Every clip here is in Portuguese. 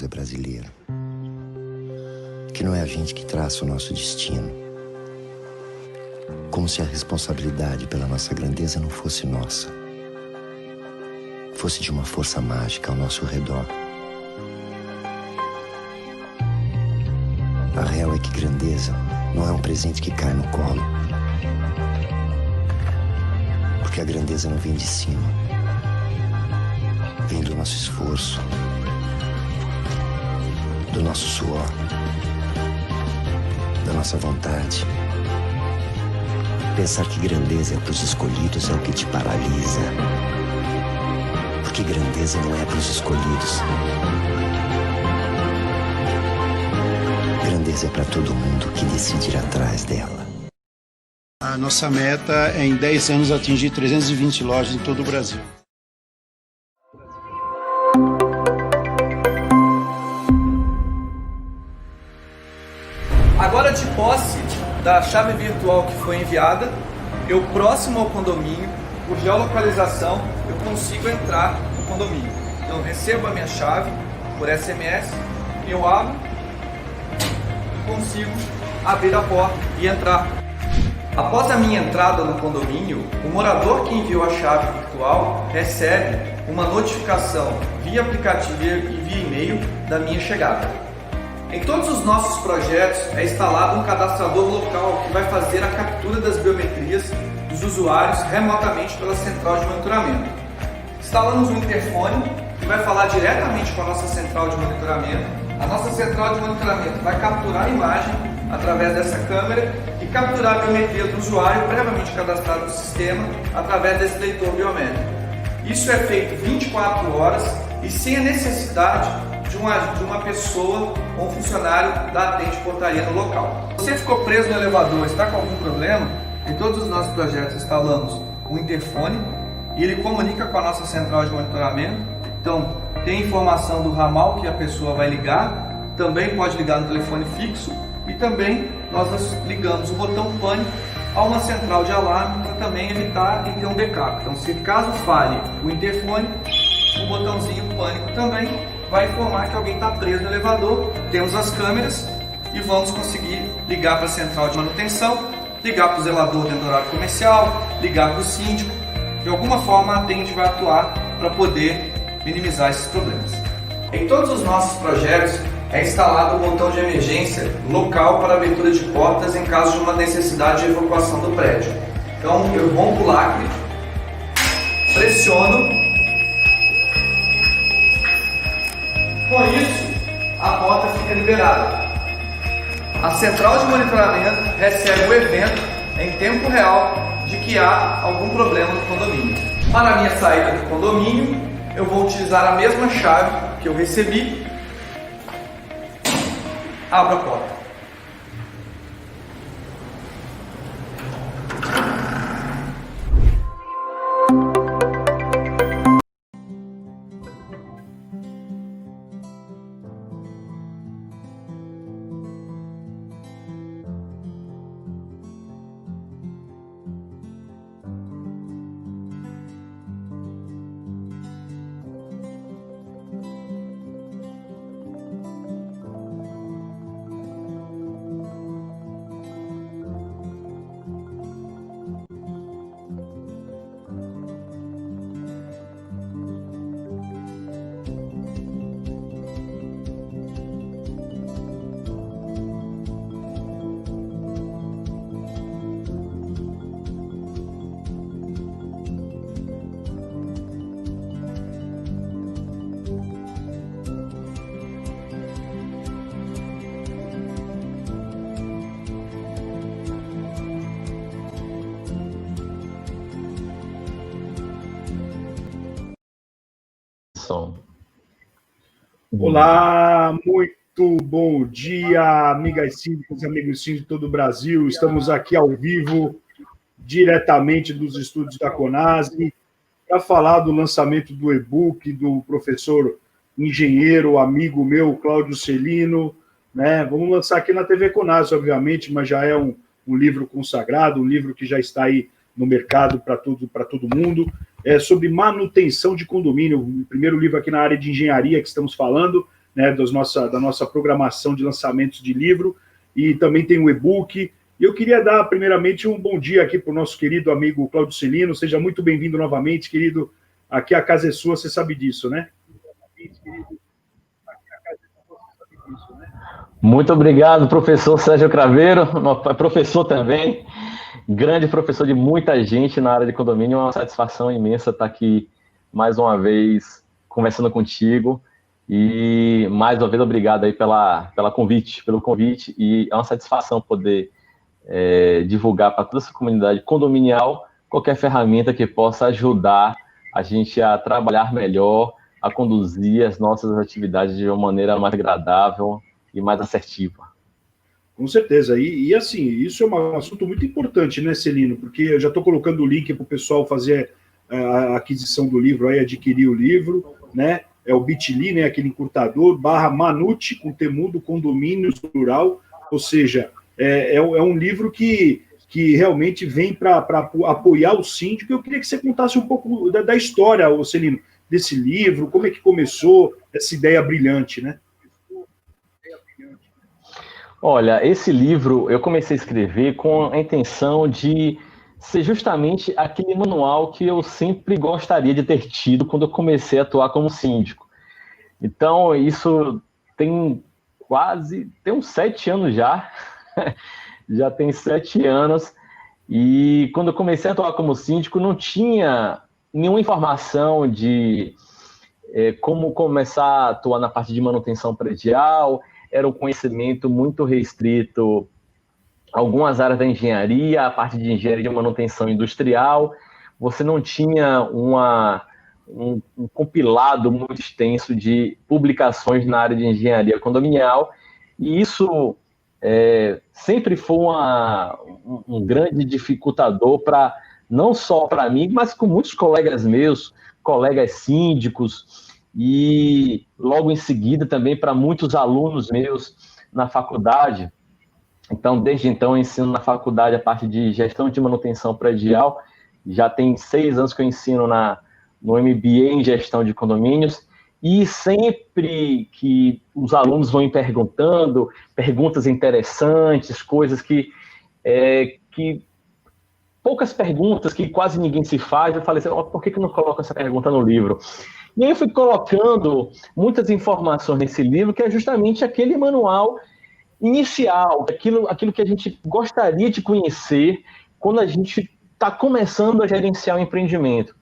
é brasileiro. Que não é a gente que traça o nosso destino. Como se a responsabilidade pela nossa grandeza não fosse nossa. Fosse de uma força mágica ao nosso redor. A real é que grandeza não é um presente que cai no colo. Porque a grandeza não vem de cima. Vem do nosso esforço, do nosso suor, da nossa vontade. Pensar que grandeza é para os escolhidos é o que te paralisa. Porque grandeza não é para os escolhidos. Grandeza é para todo mundo que decide ir atrás dela. A nossa meta é, em 10 anos, atingir 320 lojas em todo o Brasil. Agora, de posse da chave virtual que foi enviada, eu, próximo ao condomínio, por geolocalização, eu consigo entrar no condomínio. Então, eu recebo a minha chave por SMS, eu abro e consigo abrir a porta e entrar. Após a minha entrada no condomínio, o morador que enviou a chave virtual recebe uma notificação via aplicativo e via e-mail da minha chegada. Em todos os nossos projetos é instalado um cadastrador local que vai fazer a captura das biometrias dos usuários remotamente pela central de monitoramento. Instalamos um interfone que vai falar diretamente com a nossa central de monitoramento. A nossa central de monitoramento vai capturar a imagem através dessa câmera e capturar a biometria do usuário previamente cadastrado no sistema através desse leitor biométrico. Isso é feito 24 horas e sem a necessidade de uma pessoa ou um funcionário da atente portaria no local. Se você ficou preso no elevador, está com algum problema, em todos os nossos projetos instalamos um interfone e ele comunica com a nossa central de monitoramento. Então, tem informação do ramal que a pessoa vai ligar, também pode ligar no telefone fixo e também nós ligamos o botão pânico a uma central de alarme para também evitar e ter um backup. Então, se caso falhe o interfone, o botãozinho pânico também vai informar que alguém está preso no elevador. Temos as câmeras e vamos conseguir ligar para a central de manutenção, ligar para o zelador dentro do horário comercial, ligar para o síndico. De alguma forma a atente vai atuar para poder minimizar esses problemas. Em todos os nossos projetos é instalado o botão de emergência local para abertura de portas em caso de uma necessidade de evacuação do prédio. Então eu rompo o lacre, pressiono. Com isso, a porta fica liberada. A central de monitoramento recebe o evento em tempo real de que há algum problema no condomínio. Para a minha saída do condomínio, eu vou utilizar a mesma chave que eu recebi. Abro a porta. Olá, muito bom dia, amigas síndicas, amigos síndicos de todo o Brasil. Estamos aqui ao vivo, diretamente dos estúdios da Conase, para falar do lançamento do e-book do professor engenheiro, amigo meu, Cláudio Celino, né? Vamos lançar aqui na TV Conase, obviamente, mas já é um livro consagrado, um livro que já está aí no mercado para todo mundo. É sobre manutenção de condomínio, o primeiro livro aqui na área de engenharia que estamos falando, né, da nossa programação de lançamentos de livro, e também tem o e-book. E eu queria dar, primeiramente, um bom dia aqui para o nosso querido amigo Cláudio Celino. Seja muito bem-vindo novamente, querido. Aqui a casa é sua, você sabe disso, né? Muito obrigado, professor Sérgio Craveiro, professor também, grande professor de muita gente na área de condomínio. É uma satisfação imensa estar aqui mais uma vez conversando contigo. E mais uma vez, obrigado aí pelo convite. E é uma satisfação poder divulgar para toda essa comunidade condominial qualquer ferramenta que possa ajudar a gente a trabalhar melhor, a conduzir as nossas atividades de uma maneira mais agradável e mais assertiva. Com certeza. E assim, isso é um assunto muito importante, né, Celino? Porque eu já estou colocando o link para o pessoal fazer a aquisição do livro, aí adquirir o livro, né? É o bit.ly, né, aquele encurtador, /Manute, com temudo, condomínios, plural, ou seja, é um livro que realmente vem para apoiar o síndico. Eu queria que você contasse um pouco da história, Celino, desse livro, como é que começou essa ideia brilhante, né? Olha, esse livro eu comecei a escrever com a intenção de ser justamente aquele manual que eu sempre gostaria de ter tido quando eu comecei a atuar como síndico. Então, isso tem uns 7 anos já, já tem 7 anos, e quando eu comecei a atuar como síndico, não tinha nenhuma informação de como começar a atuar na parte de manutenção predial. Era um conhecimento muito restrito a algumas áreas da engenharia, a parte de engenharia de manutenção industrial. Você não tinha um compilado muito extenso de publicações na área de engenharia condominial, e isso sempre foi um grande dificultador não só para mim, mas com muitos colegas meus, colegas síndicos, e logo em seguida também para muitos alunos meus na faculdade. Então, desde então, eu ensino na faculdade a parte de gestão de manutenção predial. Já tem 6 anos que eu ensino no MBA em gestão de condomínios, e sempre que os alunos vão me perguntando, perguntas interessantes, coisas que poucas perguntas, que quase ninguém se faz, eu falei assim, por que eu não coloco essa pergunta no livro? E aí eu fui colocando muitas informações nesse livro, que é justamente aquele manual inicial, aquilo que a gente gostaria de conhecer quando a gente está começando a gerenciar o empreendimento.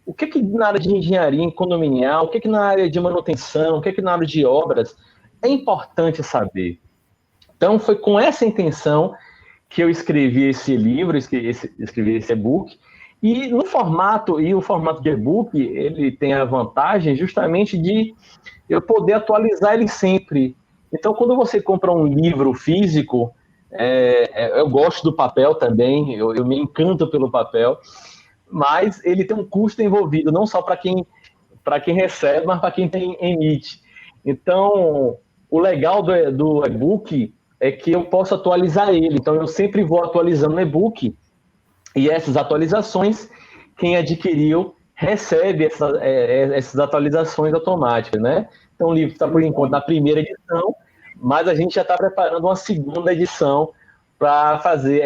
O que na área de engenharia condominial, o que na área de manutenção, o que na área de obras é importante saber. Então, foi com essa intenção que eu escrevi esse livro, escrevi esse e-book. E o formato de e-book, ele tem a vantagem justamente de eu poder atualizar ele sempre. Então, quando você compra um livro físico, eu gosto do papel também, eu me encanto pelo papel, mas ele tem um custo envolvido, não só para quem recebe, mas para quem emite. Então, o legal do e-book é que eu posso atualizar ele. Então, eu sempre vou atualizando o e-book, e essas atualizações, quem adquiriu recebe essas atualizações automáticas, né? Então, o livro está, por enquanto, na primeira edição, mas a gente já está preparando uma segunda edição para fazer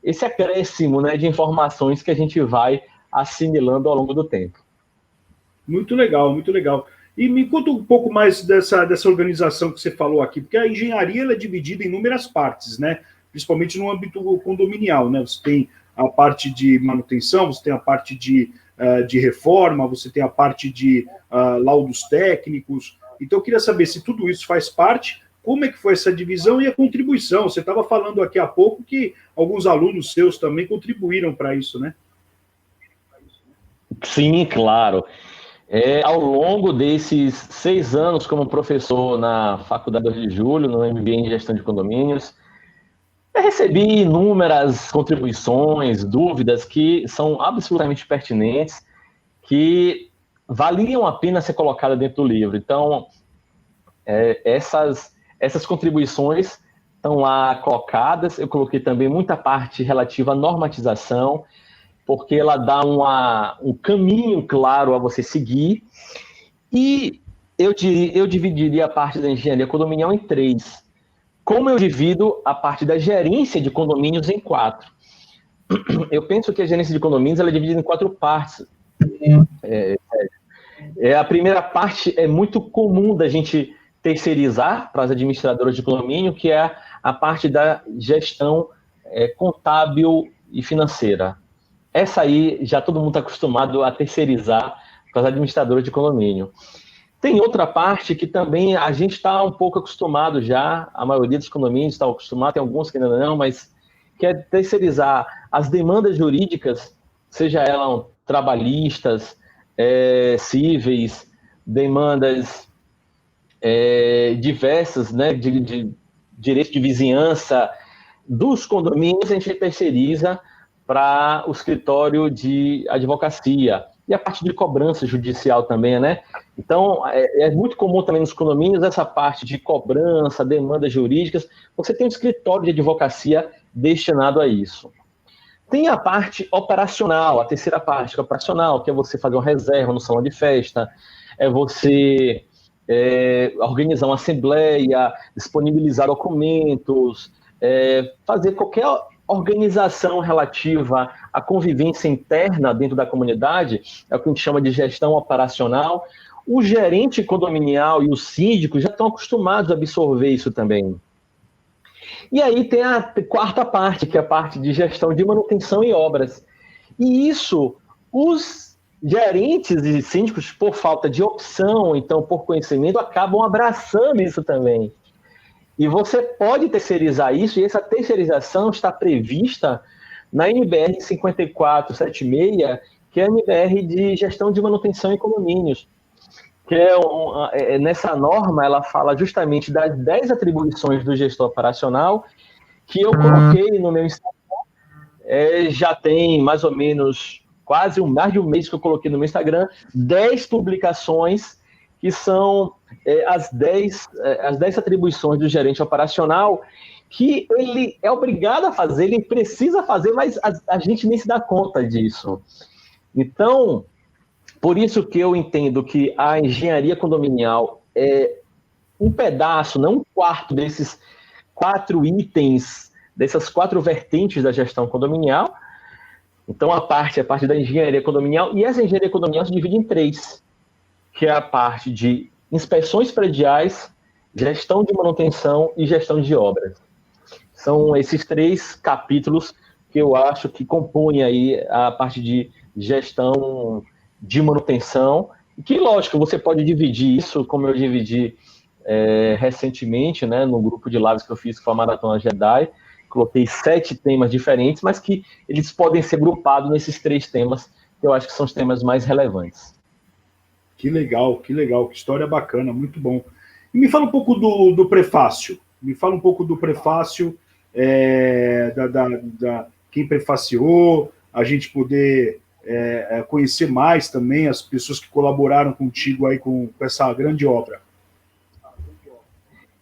esse acréscimo, né, de informações que a gente vai assimilando ao longo do tempo. Muito legal, muito legal. E me conta um pouco mais dessa organização que você falou aqui, porque a engenharia ela é dividida em inúmeras partes, né? Principalmente no âmbito condominial, né? Você tem a parte de manutenção, você tem a parte de reforma, você tem a parte de laudos técnicos. Então, eu queria saber se tudo isso faz parte, como é que foi essa divisão e a contribuição. Você estava falando aqui há pouco que alguns alunos seus também contribuíram para isso, né? Sim, claro. Ao longo desses 6 anos como professor na Faculdade do Rio de Julho, no MBA em Gestão de Condomínios, eu recebi inúmeras contribuições, dúvidas que são absolutamente pertinentes, que valiam a pena ser colocadas dentro do livro. Então, essas contribuições estão lá colocadas. Eu coloquei também muita parte relativa à normatização, porque ela dá um caminho claro a você seguir. E eu dividiria a parte da engenharia condominial em 3. Como eu divido a parte da gerência de condomínios em 4. Eu penso que a gerência de condomínios ela é dividida em 4 partes. A primeira parte é muito comum da gente terceirizar para as administradoras de condomínio, que é a parte da gestão contábil e financeira. Essa aí já todo mundo está acostumado a terceirizar para as administradoras de condomínio. Tem outra parte que também a gente está um pouco acostumado já, a maioria dos condomínios está acostumado, tem alguns que ainda não, mas que é terceirizar as demandas jurídicas, seja elas trabalhistas, cíveis, demandas diversas, né, de direito de vizinhança dos condomínios, a gente terceiriza para o escritório de advocacia. E a parte de cobrança judicial também, né? Então, é muito comum também nos condomínios essa parte de cobrança, demandas jurídicas. Você tem um escritório de advocacia destinado a isso. Tem a parte operacional, a terceira parte, que é operacional, que é você fazer uma reserva no salão de festa, é você organizar uma assembleia, disponibilizar documentos, fazer qualquer organização relativa à convivência interna dentro da comunidade, é o que a gente chama de gestão operacional. O gerente condominial e os síndicos já estão acostumados a absorver isso também. E aí tem a quarta parte, que é a parte de gestão de manutenção e obras. E isso, os gerentes e síndicos, por falta de opção, então por conhecimento, acabam abraçando isso também. E você pode terceirizar isso, e essa terceirização está prevista na NBR 5476, que é a NBR de gestão de manutenção em condomínios. Que nessa norma, ela fala justamente das 10 atribuições do gestor operacional, que eu coloquei no meu Instagram. Já tem mais ou menos mais de um mês que eu coloquei no meu Instagram, 10 publicações que são as 10 atribuições do gerente operacional, que ele é obrigado a fazer, ele precisa fazer, mas a gente nem se dá conta disso. Então, por isso que eu entendo que a engenharia condominial é um pedaço, não um quarto desses 4 itens, dessas 4 vertentes da gestão condominial. Então, a parte da engenharia condominial, e essa engenharia condominial se divide em 3, que é a parte de inspeções prediais, gestão de manutenção e gestão de obras. São esses 3 capítulos que eu acho que compõem aí a parte de gestão de manutenção, que, lógico, você pode dividir isso, como eu dividi recentemente, né, no grupo de lives que eu fiz com a Maratona Jedi, coloquei 7 temas diferentes, mas que eles podem ser grupados nesses 3 temas, que eu acho que são os temas mais relevantes. Que legal, que história bacana, muito bom. E me fala um pouco do prefácio. Me fala um pouco do prefácio, quem prefaciou, a gente poder conhecer mais também as pessoas que colaboraram contigo aí com essa grande obra.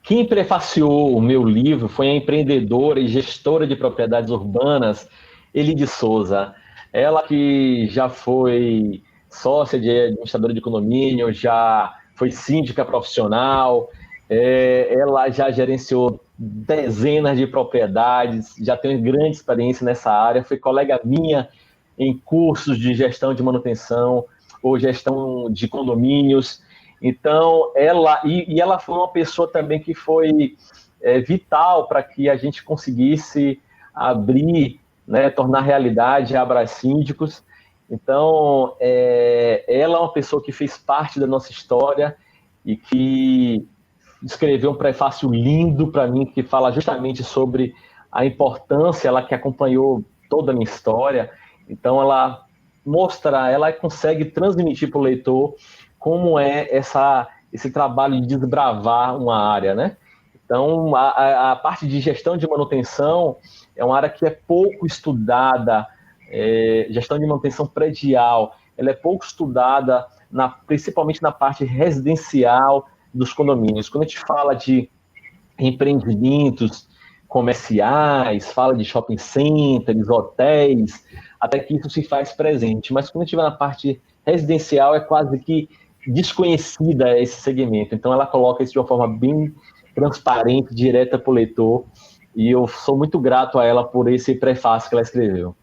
Quem prefaciou o meu livro foi a empreendedora e gestora de propriedades urbanas, Elide Souza. Ela que já foi sócia de administradora de condomínio, já foi síndica profissional, ela já gerenciou dezenas de propriedades, já tem grande experiência nessa área, foi colega minha em cursos de gestão de manutenção ou gestão de condomínios. Então, ela foi uma pessoa também que foi vital para que a gente conseguisse abrir, né, tornar realidade a Abra Síndicos. Então, ela é uma pessoa que fez parte da nossa história e que escreveu um prefácio lindo para mim, que fala justamente sobre a importância, ela que acompanhou toda a minha história. Então, ela consegue transmitir para o leitor como é esse trabalho de desbravar uma área, né? Então, a parte de gestão de manutenção é uma área que é pouco estudada, gestão de manutenção predial, ela é pouco estudada, principalmente na parte residencial dos condomínios. Quando a gente fala de empreendimentos comerciais, fala de shopping centers, hotéis, até que isso se faz presente. Mas quando a gente vai na parte residencial, é quase que desconhecida esse segmento. Então, ela coloca isso de uma forma bem transparente, direta para o leitor, e eu sou muito grato a ela por esse prefácio que ela escreveu.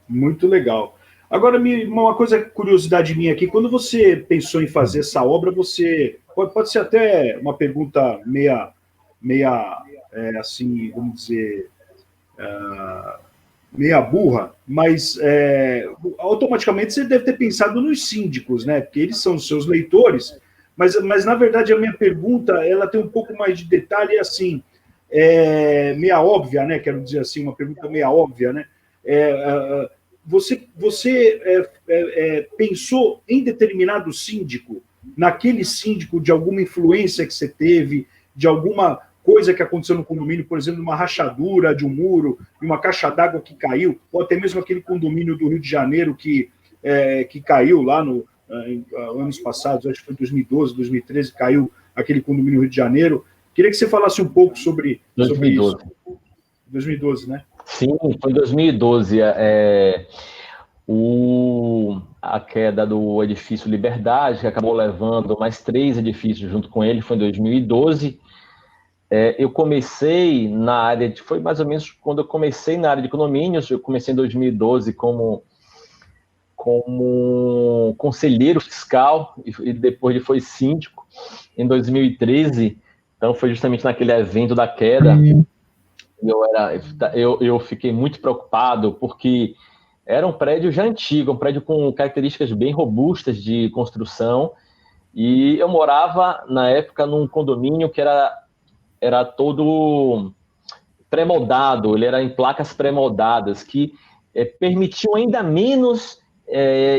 Muito legal. Agora, uma coisa, curiosidade minha aqui, quando você pensou em fazer essa obra, você... Pode ser até uma pergunta meia assim, vamos dizer, meia burra, mas automaticamente você deve ter pensado nos síndicos, né? Porque eles são os seus leitores, mas na verdade a minha pergunta, ela tem um pouco mais de detalhe, assim, meia óbvia, né? Quero dizer assim, uma pergunta meia óbvia, né? Você pensou em determinado síndico, naquele síndico, de alguma influência que você teve, de alguma coisa que aconteceu no condomínio, por exemplo, uma rachadura de um muro, uma caixa d'água que caiu, ou até mesmo aquele condomínio do Rio de Janeiro que caiu lá anos passados, acho que foi 2012, 2013, caiu aquele condomínio no Rio de Janeiro. Queria que você falasse um pouco sobre isso. 2012, né? Sim, foi em 2012. A queda do edifício Liberdade, que acabou levando mais 3 edifícios junto com ele, foi em 2012. Eu comecei na área foi mais ou menos quando eu comecei na área de condomínios. Eu comecei em 2012 como conselheiro fiscal e depois foi síndico em 2013. Então foi justamente naquele evento da queda. Eu fiquei muito preocupado porque era um prédio já antigo, um prédio com características bem robustas de construção, e eu morava na época num condomínio que era todo pré-moldado, ele era em placas pré-moldadas, que permitiam ainda menos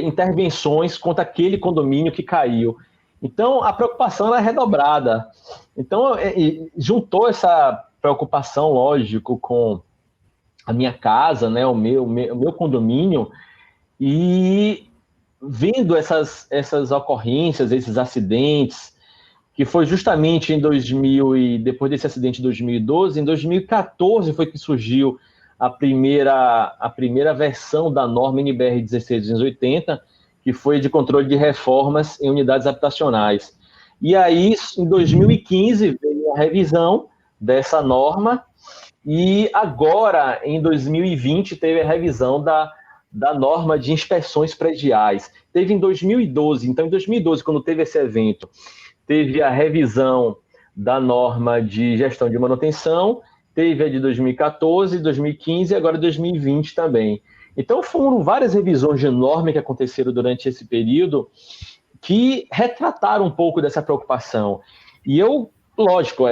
intervenções contra aquele condomínio que caiu. Então, a preocupação era redobrada. Então, juntou essa preocupação, lógico, com a minha casa, né, o meu condomínio, e vendo essas ocorrências, esses acidentes, que foi justamente depois desse acidente em 2012, em 2014 foi que surgiu a primeira versão da norma NBR 16280, que foi de controle de reformas em unidades habitacionais. E aí, em 2015, veio a revisão dessa norma, e agora, em 2020, teve a revisão da norma de inspeções prediais. Teve em 2012, então em 2012, quando teve esse evento, teve a revisão da norma de gestão de manutenção, teve a de 2014, 2015 e agora 2020 também. Então foram várias revisões de norma que aconteceram durante esse período que retrataram um pouco dessa preocupação. E eu, lógico,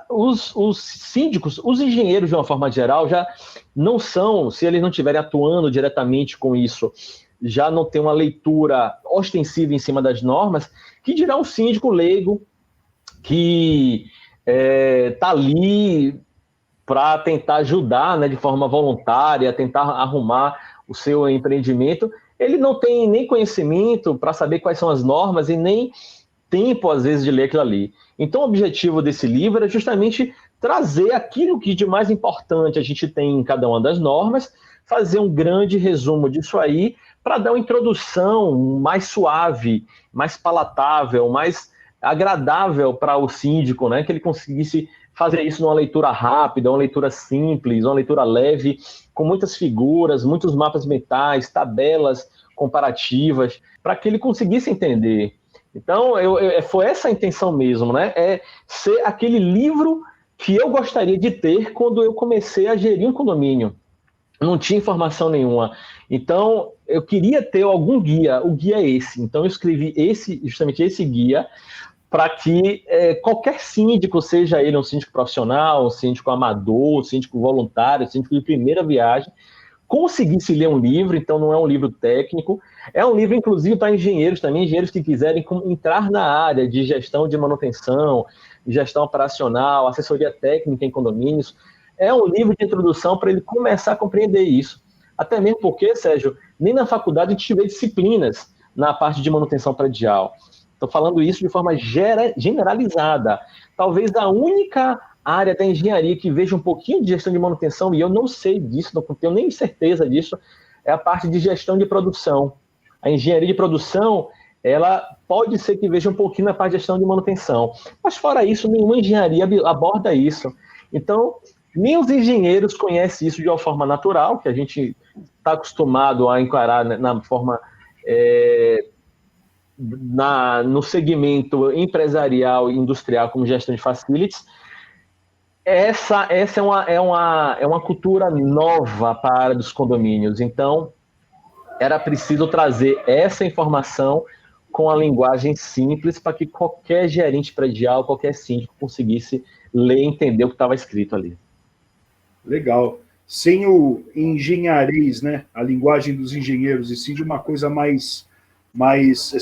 os síndicos, os engenheiros de uma forma geral já não são, se eles não estiverem atuando diretamente com isso, já não tem uma leitura ostensiva em cima das normas, que dirá um síndico leigo que está ali para tentar ajudar, né, de forma voluntária, tentar arrumar o seu empreendimento. Ele não tem nem conhecimento para saber quais são as normas e nem tempo, às vezes, de ler aquilo ali. Então, o objetivo desse livro é justamente trazer aquilo que de mais importante a gente tem em cada uma das normas, fazer um grande resumo disso aí, para dar uma introdução mais suave, mais palatável, mais agradável para o síndico, né? Que ele conseguisse fazer isso numa leitura rápida, uma leitura simples, uma leitura leve, com muitas figuras, muitos mapas mentais, tabelas comparativas, para que ele conseguisse entender. Então, foi essa a intenção mesmo, né? É ser aquele livro que eu gostaria de ter quando eu comecei a gerir um condomínio. Não tinha informação nenhuma. Então, eu queria ter algum guia. O guia é esse. Então, eu escrevi justamente esse guia para que qualquer síndico, seja ele um síndico profissional, um síndico amador, um síndico voluntário, um síndico de primeira viagem, conseguisse ler um livro. Então, não é um livro técnico, é um livro, inclusive, para engenheiros também, engenheiros que quiserem entrar na área de gestão de manutenção, gestão operacional, assessoria técnica em condomínios. É um livro de introdução para ele começar a compreender isso. Até mesmo porque, Sérgio, nem na faculdade a gente vê disciplinas na parte de manutenção predial. Estou falando isso de forma generalizada. Talvez a única área da engenharia que veja um pouquinho de gestão de manutenção, e eu não sei disso, não tenho nem certeza disso, é a parte de gestão de produção. A engenharia de produção, ela pode ser que veja um pouquinho na parte de gestão de manutenção. Mas fora isso, nenhuma engenharia aborda isso. Então, nem os engenheiros conhecem isso de uma forma natural, que a gente está acostumado a encarar na forma... no segmento empresarial e industrial como gestão de facilities. Essa é uma cultura nova para a área dos condomínios. Então, era preciso trazer essa informação com a linguagem simples para que qualquer gerente predial, qualquer síndico conseguisse ler e entender o que estava escrito ali. Legal. Sem o engenharês, né? A linguagem dos engenheiros, e sim de uma coisa mais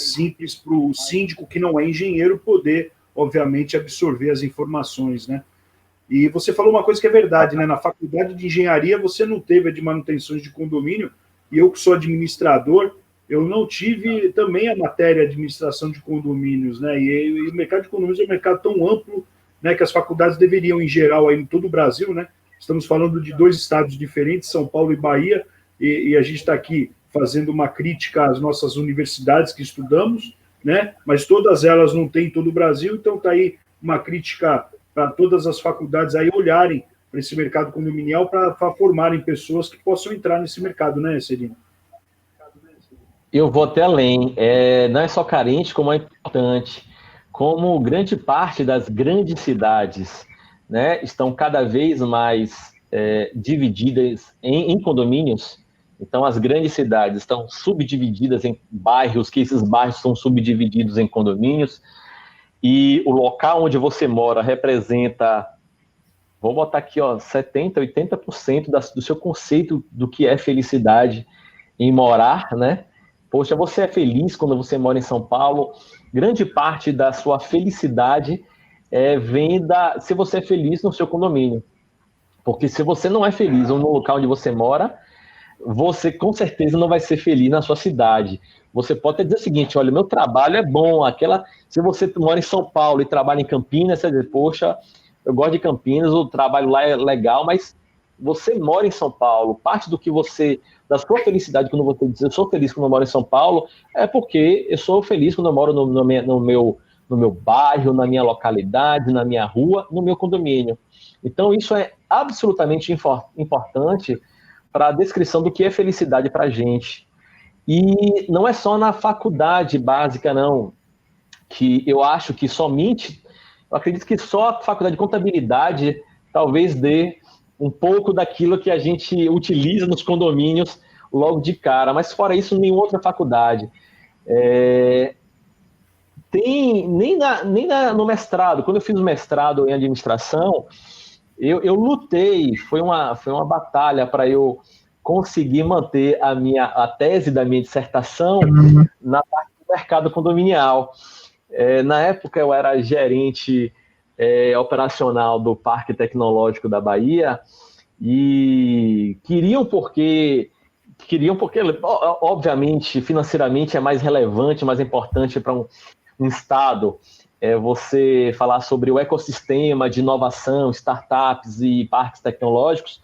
simples para o síndico que não é engenheiro poder, obviamente, absorver as informações, né? E você falou uma coisa que é verdade, né? Na faculdade de engenharia você não teve a de manutenções de condomínio, e eu que sou administrador, eu não tive também a matéria de administração de condomínios, né? E o mercado de condomínios é um mercado tão amplo, né, que as faculdades deveriam, em geral, aí em todo o Brasil, né? Estamos falando de 2 estados diferentes, São Paulo e Bahia, e a gente está aqui fazendo uma crítica às nossas universidades que estudamos, né? Mas todas elas não têm em todo o Brasil, então está aí uma crítica para todas as faculdades aí olharem para esse mercado condominial para formarem pessoas que possam entrar nesse mercado, né, Celina? Eu vou até além. Não é só carente, como é importante. Como grande parte das grandes cidades, né, estão cada vez mais divididas em condomínios. Então, as grandes cidades estão subdivididas em bairros, que esses bairros são subdivididos em condomínios, e o local onde você mora representa, vou botar aqui, 70%, 80% do seu conceito do que é felicidade em morar, né? Poxa, você é feliz quando você mora em São Paulo, grande parte da sua felicidade vem se você é feliz no seu condomínio. Porque se você não é feliz no local onde você mora, você com certeza não vai ser feliz na sua cidade. Você pode até dizer o seguinte: olha, meu trabalho é bom. Se você mora em São Paulo e trabalha em Campinas, você diz, poxa, eu gosto de Campinas, o trabalho lá é legal, mas você mora em São Paulo. Parte da sua felicidade quando você diz eu sou feliz quando eu moro em São Paulo, é porque eu sou feliz quando eu moro no meu bairro, na minha localidade, na minha rua, no meu condomínio. Então, isso é absolutamente importante para a descrição do que é felicidade para a gente. E não é só na faculdade básica, não, que eu acho que somente, eu acredito que só a faculdade de contabilidade talvez dê um pouco daquilo que a gente utiliza nos condomínios logo de cara, mas fora isso, nenhuma outra faculdade. No mestrado, quando eu fiz o mestrado em administração, eu lutei, foi uma batalha para eu conseguir manter a tese da minha dissertação na parte do mercado condominial. Na época eu era gerente operacional do Parque Tecnológico da Bahia e queriam porque, obviamente, financeiramente é mais relevante, mais importante para um estado você falar sobre o ecossistema de inovação, startups e parques tecnológicos.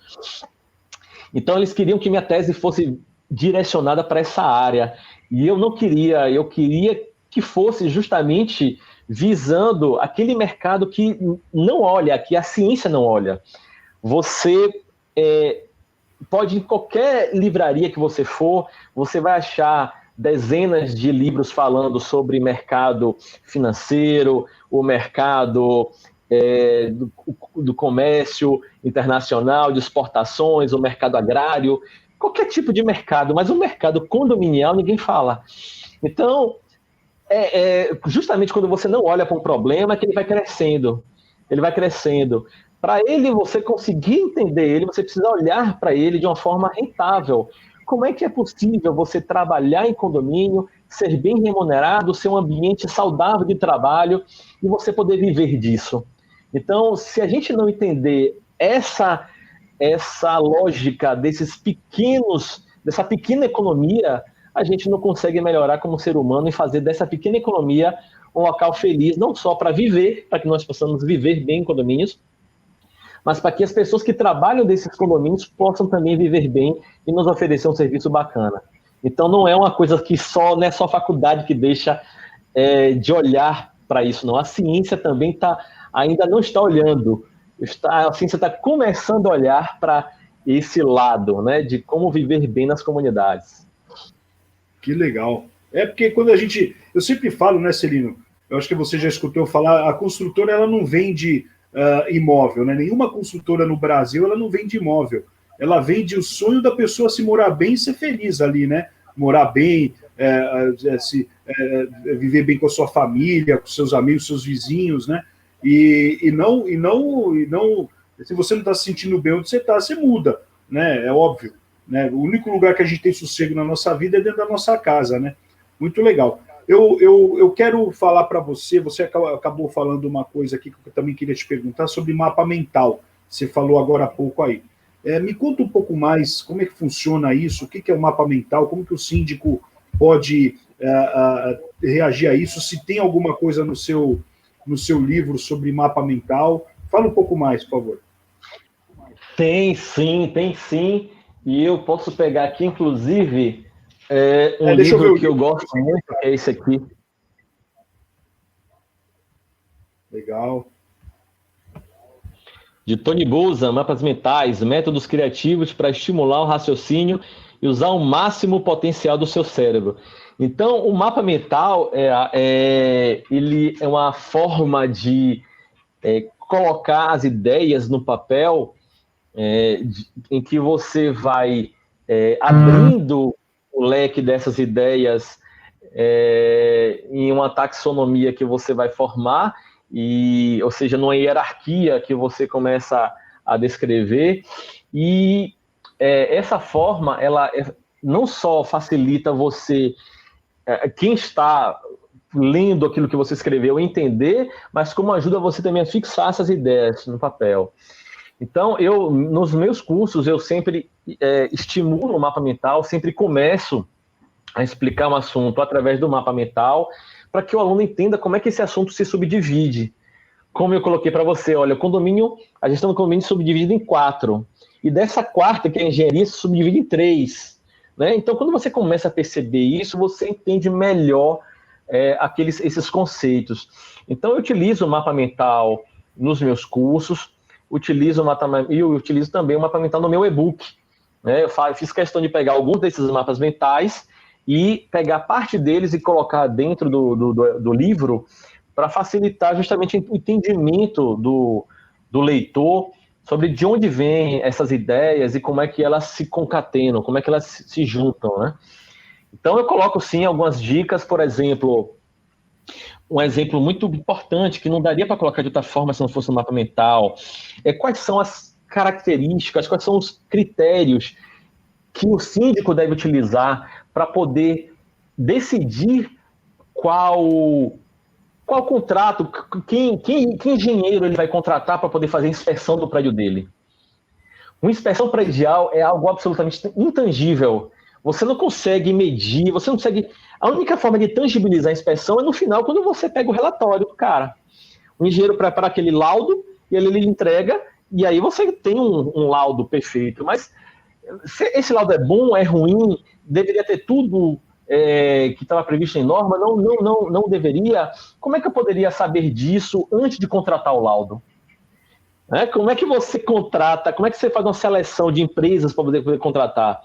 Então, eles queriam que minha tese fosse direcionada para essa área. E eu não queria, eu queria que fosse justamente visando aquele mercado que não olha, que a ciência não olha. Você pode, em qualquer livraria que você for, você vai achar dezenas de livros falando sobre mercado financeiro, o mercado do comércio internacional, de exportações, o mercado agrário, qualquer tipo de mercado, mas o mercado condominial ninguém fala. Então, justamente quando você não olha para um problema, que ele vai crescendo. Ele vai crescendo. Para você conseguir entender ele, você precisa olhar para ele de uma forma rentável. Como é que é possível você trabalhar em condomínio, ser bem remunerado, ser um ambiente saudável de trabalho e você poder viver disso? Então, se a gente não entender essa lógica dessa pequena economia, a gente não consegue melhorar como ser humano e fazer dessa pequena economia um local feliz, não só para viver, para que nós possamos viver bem em condomínios, mas para que as pessoas que trabalham desses condomínios possam também viver bem e nos oferecer um serviço bacana. Então não é uma coisa que não é só a faculdade que deixa de olhar para isso, não. A ciência também ainda não está olhando. A ciência está começando a olhar para esse lado, né, de como viver bem nas comunidades. Que legal. Porque quando eu sempre falo, né, Celino, eu acho que você já escutou eu falar, a construtora ela não vende imóvel, né? Nenhuma construtora no Brasil ela não vende imóvel. Ela vende o sonho da pessoa se morar bem e ser feliz ali, né? Morar bem, viver bem com a sua família, com seus amigos, seus vizinhos, né? E não, se você não está se sentindo bem onde você está, você muda, né? É óbvio, né? O único lugar que a gente tem sossego na nossa vida é dentro da nossa casa, né? Muito legal. Eu quero falar para você acabou falando uma coisa aqui que eu também queria te perguntar sobre mapa mental. Você falou agora há pouco aí. Me conta um pouco mais como é que funciona isso, o que é o mapa mental, como que o síndico pode reagir a isso, se tem alguma coisa no seu livro sobre mapa mental. Fala um pouco mais, por favor. Tem sim. E eu posso pegar aqui, inclusive, livro que eu gosto muito, que é esse aqui. Legal. De Tony Buzan, Mapas Mentais, Métodos Criativos para Estimular o Raciocínio e Usar o Máximo Potencial do seu cérebro. Então, o mapa mental ele é uma forma de colocar as ideias no papel em que você vai abrindo o leque dessas ideias em uma taxonomia que você vai formar, ou seja, numa hierarquia que você começa a descrever, e essa forma, ela não só facilita você, quem está lendo aquilo que você escreveu, entender, mas como ajuda você também a fixar essas ideias no papel. Então, nos meus cursos, eu sempre estimulo o mapa mental, sempre começo a explicar um assunto através do mapa mental, para que o aluno entenda como é que esse assunto se subdivide. Como eu coloquei para você, olha, a gestão do condomínio se subdivide em 4, e dessa quarta, que é a engenharia, se subdivide em 3. Né? Então, quando você começa a perceber isso, você entende melhor esses conceitos. Então, eu utilizo o mapa mental nos meus cursos, eu utilizo também o mapa mental no meu e-book. Né? Eu fiz questão de pegar alguns desses mapas mentais e pegar parte deles e colocar dentro do livro para facilitar justamente o entendimento do leitor sobre de onde vêm essas ideias e como é que elas se concatenam, como é que elas se juntam, né? Então, eu coloco, sim, algumas dicas, por exemplo, um exemplo muito importante, que não daria para colocar de outra forma se não fosse um mapa mental, quais são as características, quais são os critérios que o síndico deve utilizar para poder decidir qual contrato, que engenheiro ele vai contratar para poder fazer a inspeção do prédio dele. Uma inspeção predial é algo absolutamente intangível. Você não consegue medir, você não consegue... A única forma de tangibilizar a inspeção é no final, quando você pega o relatório do cara. O engenheiro prepara aquele laudo e ele entrega, e aí você tem um laudo perfeito. Mas se esse laudo é bom, é ruim, deveria ter tudo que estava previsto em norma, não deveria. Como é que eu poderia saber disso antes de contratar o laudo? Como é que você contrata, como é que você faz uma seleção de empresas para poder contratar?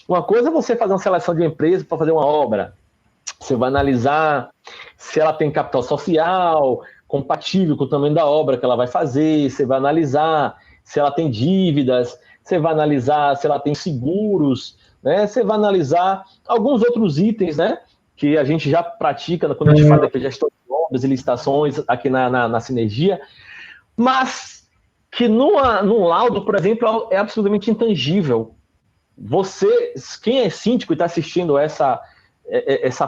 Uma coisa é você fazer uma seleção de uma empresa para fazer uma obra. Você vai analisar se ela tem capital social, compatível com o tamanho da obra que ela vai fazer, você vai analisar se ela tem dívidas, você vai analisar se ela tem seguros, né? Você vai analisar alguns outros itens, né, que a gente já pratica quando a gente faz a gestão de obras e licitações aqui na Sinergia, mas que num laudo, por exemplo, é absolutamente intangível. Quem é síndico e está assistindo essa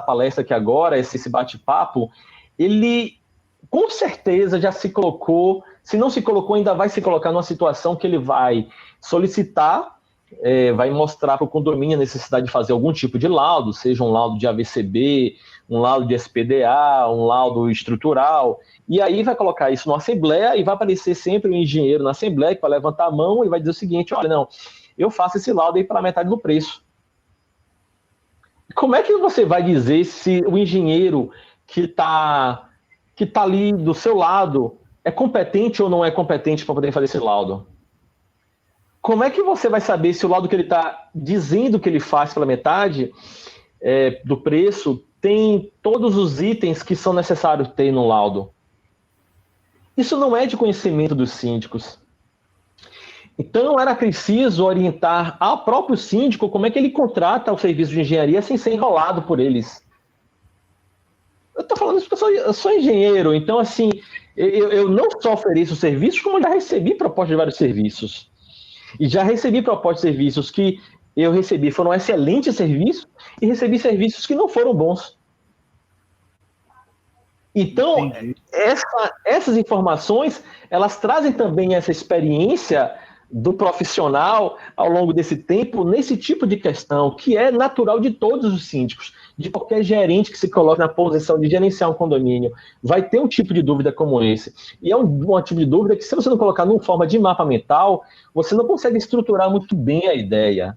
palestra aqui agora, esse bate-papo, ele com certeza já se colocou, se não se colocou, ainda vai se colocar numa situação que ele vai solicitar, vai mostrar para o condomínio a necessidade de fazer algum tipo de laudo, seja um laudo de AVCB, um laudo de SPDA, um laudo estrutural, e aí vai colocar isso na assembleia e vai aparecer sempre um engenheiro na assembleia que vai levantar a mão e vai dizer o seguinte: olha, não, eu faço esse laudo aí pela metade do preço. Como é que você vai dizer se o engenheiro que tá ali do seu lado é competente ou não é competente para poder fazer esse laudo? Como é que você vai saber se o laudo que ele está dizendo que ele faz pela metade do preço tem todos os itens que são necessários ter no laudo? Isso não é de conhecimento dos síndicos. Então, era preciso orientar ao próprio síndico como é que ele contrata o serviço de engenharia sem ser enrolado por eles. Eu estou falando isso porque eu sou engenheiro, então, assim, eu não só ofereço serviços, como já recebi propostas de vários serviços. E já recebi propostas de serviços que eu recebi foram excelentes serviços e recebi serviços que não foram bons. Então, essas informações, elas trazem também essa experiência do profissional ao longo desse tempo, nesse tipo de questão, que é natural de todos os síndicos, de qualquer gerente que se coloque na posição de gerenciar um condomínio, vai ter um tipo de dúvida como esse. E é um tipo de dúvida que, se você não colocar numa forma de mapa mental, você não consegue estruturar muito bem a ideia.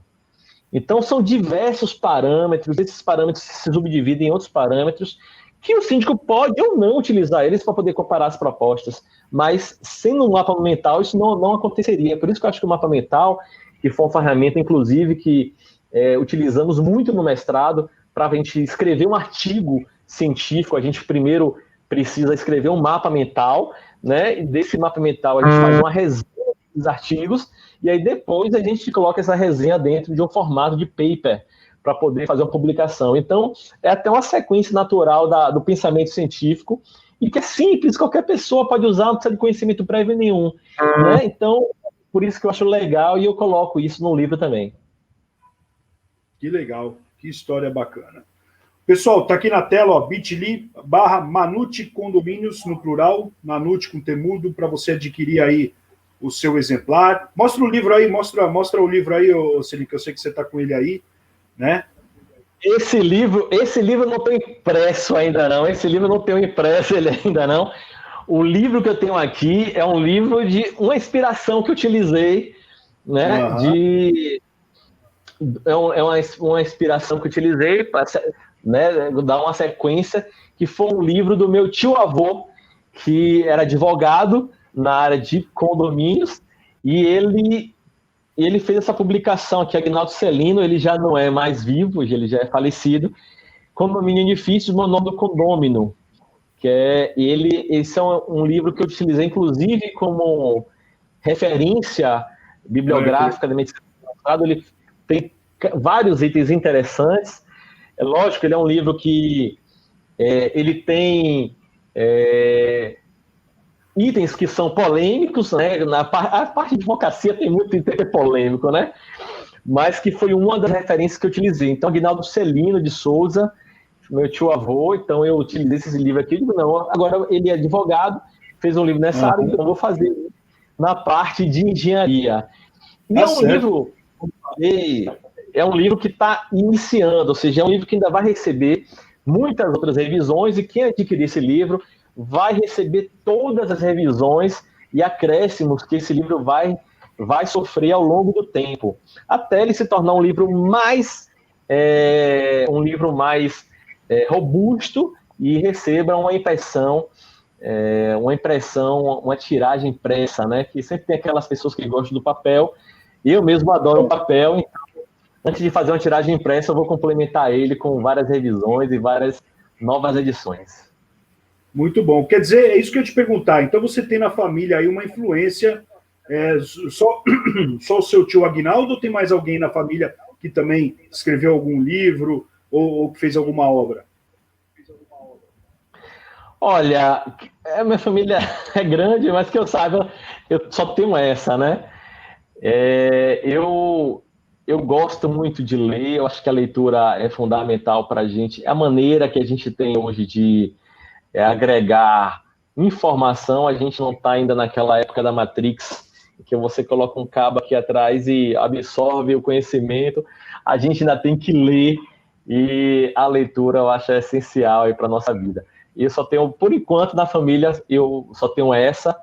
Então, são diversos parâmetros, esses parâmetros se subdividem em outros parâmetros, que o síndico pode ou não utilizar eles para poder comparar as propostas, mas sem um mapa mental isso não aconteceria. Por isso que eu acho que o mapa mental, que foi uma ferramenta, inclusive, que utilizamos muito no mestrado, para a gente escrever um artigo científico, a gente primeiro precisa escrever um mapa mental, né? E desse mapa mental a gente faz uma resenha dos artigos, e aí depois a gente coloca essa resenha dentro de um formato de paper, para poder fazer uma publicação. Então, é até uma sequência natural do pensamento científico, e que é simples, qualquer pessoa pode usar, não precisa de conhecimento prévio nenhum. Né? Então, por isso que eu acho legal, e eu coloco isso no livro também. Que legal, que história bacana. Pessoal, tá aqui na tela, bit.ly/Manute Condomínios, no plural, Manute com temudo, para você adquirir aí o seu exemplar. Mostra o livro aí, mostra o livro aí, Celi, que eu sei que você tá com ele aí, né? Esse livro não tem impresso ainda não. Esse livro não tem impresso ele ainda não. O livro que eu tenho aqui é um livro de uma inspiração que eu utilizei, né? Uma inspiração que eu utilizei para, né, dar uma sequência, que foi um livro do meu tio-avô, que era advogado na área de condomínios, e ele fez essa publicação aqui, Agnaldo Celino, ele já não é mais vivo, ele já é falecido, Condomínio em Edifícios, Meu Nome do Condômino, que esse é um livro que eu utilizei, inclusive, como referência bibliográfica da medicina do passado. Ele tem vários itens interessantes. É lógico, ele é um livro que ele tem itens que são polêmicos, né? A parte de advocacia tem muito item polêmico, né? Mas que foi uma das referências que eu utilizei. Então, Agnaldo Celino de Souza, meu tio-avô, então eu utilizei esse livro aqui. Não, agora ele é advogado, fez um livro nessa área, então eu vou fazer na parte de engenharia. E é um livro que está iniciando, ou seja, é um livro que ainda vai receber muitas outras revisões, e quem adquirir esse livro vai receber todas as revisões e acréscimos que esse livro vai sofrer ao longo do tempo, até ele se tornar um livro mais robusto e receba uma impressão, uma tiragem impressa, né? Que sempre tem aquelas pessoas que gostam do papel. Eu mesmo adoro o papel, então, antes de fazer uma tiragem impressa, eu vou complementar ele com várias revisões e várias novas edições. Muito bom. Quer dizer, é isso que eu ia te perguntar. Então, você tem na família aí uma influência, só o seu tio Agnaldo, ou tem mais alguém na família que também escreveu algum livro ou que fez alguma obra? Olha, a minha família é grande, mas que eu saiba, eu só tenho essa, né? Eu gosto muito de ler, eu acho que a leitura é fundamental para a gente. A maneira que a gente tem hoje de agregar informação, a gente não está ainda naquela época da Matrix, que você coloca um cabo aqui atrás e absorve o conhecimento. A gente ainda tem que ler, e a leitura eu acho essencial para a nossa vida. Eu só tenho, por enquanto, na família, eu só tenho essa,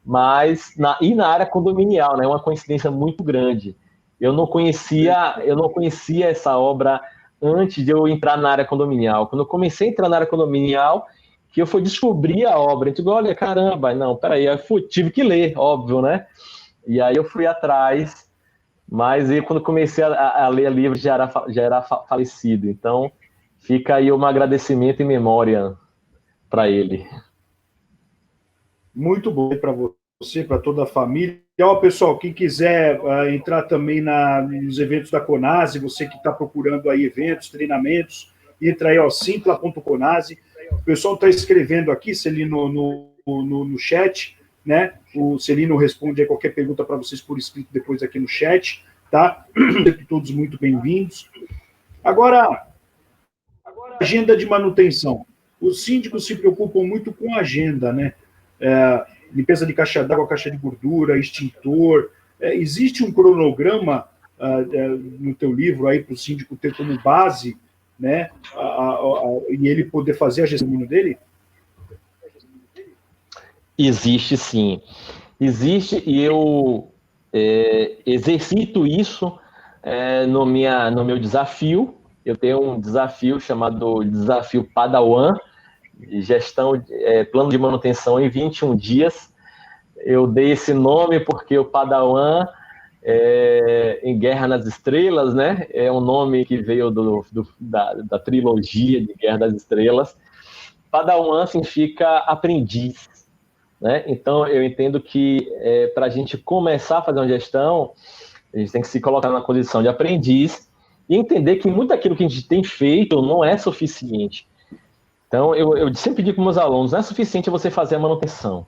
mas na área condominial, né, uma coincidência muito grande. Eu não conhecia essa obra antes de eu entrar na área condominial. Quando eu comecei a entrar na área condominial, que eu fui descobrir a obra. Então, olha, caramba, não, peraí, tive que ler, óbvio, né? E aí eu fui atrás, mas eu, quando comecei a ler livro já era falecido. Então, fica aí um agradecimento em memória para ele. Muito bom para você, para toda a família. E, ó, pessoal, quem quiser entrar também nos eventos da Conase, você que está procurando aí eventos, treinamentos, entra aí, ó, simpla.conase. O pessoal está escrevendo aqui, Celino, no chat, né? O Celino responde aí qualquer pergunta para vocês por escrito depois aqui no chat, tá? Todos muito bem-vindos. Agora, agenda de manutenção. Os síndicos se preocupam muito com a agenda, né? Limpeza de caixa d'água, caixa de gordura, extintor. Existe um cronograma no teu livro aí para o síndico ter como base, né? E ele poder fazer a gestão dele? Existe, sim. Existe, e eu exercito isso no meu desafio. Eu tenho um desafio chamado Desafio Padawan, gestão, plano de manutenção em 21 dias. Eu dei esse nome porque o Padawan, em Guerra nas Estrelas, né? É um nome que veio da trilogia de Guerra das Estrelas. Padawan significa aprendiz, né? Então, eu entendo que para a gente começar a fazer uma gestão, a gente tem que se colocar na condição de aprendiz e entender que muito daquilo que a gente tem feito não é suficiente. Então, eu sempre digo para os meus alunos, não é suficiente você fazer a manutenção.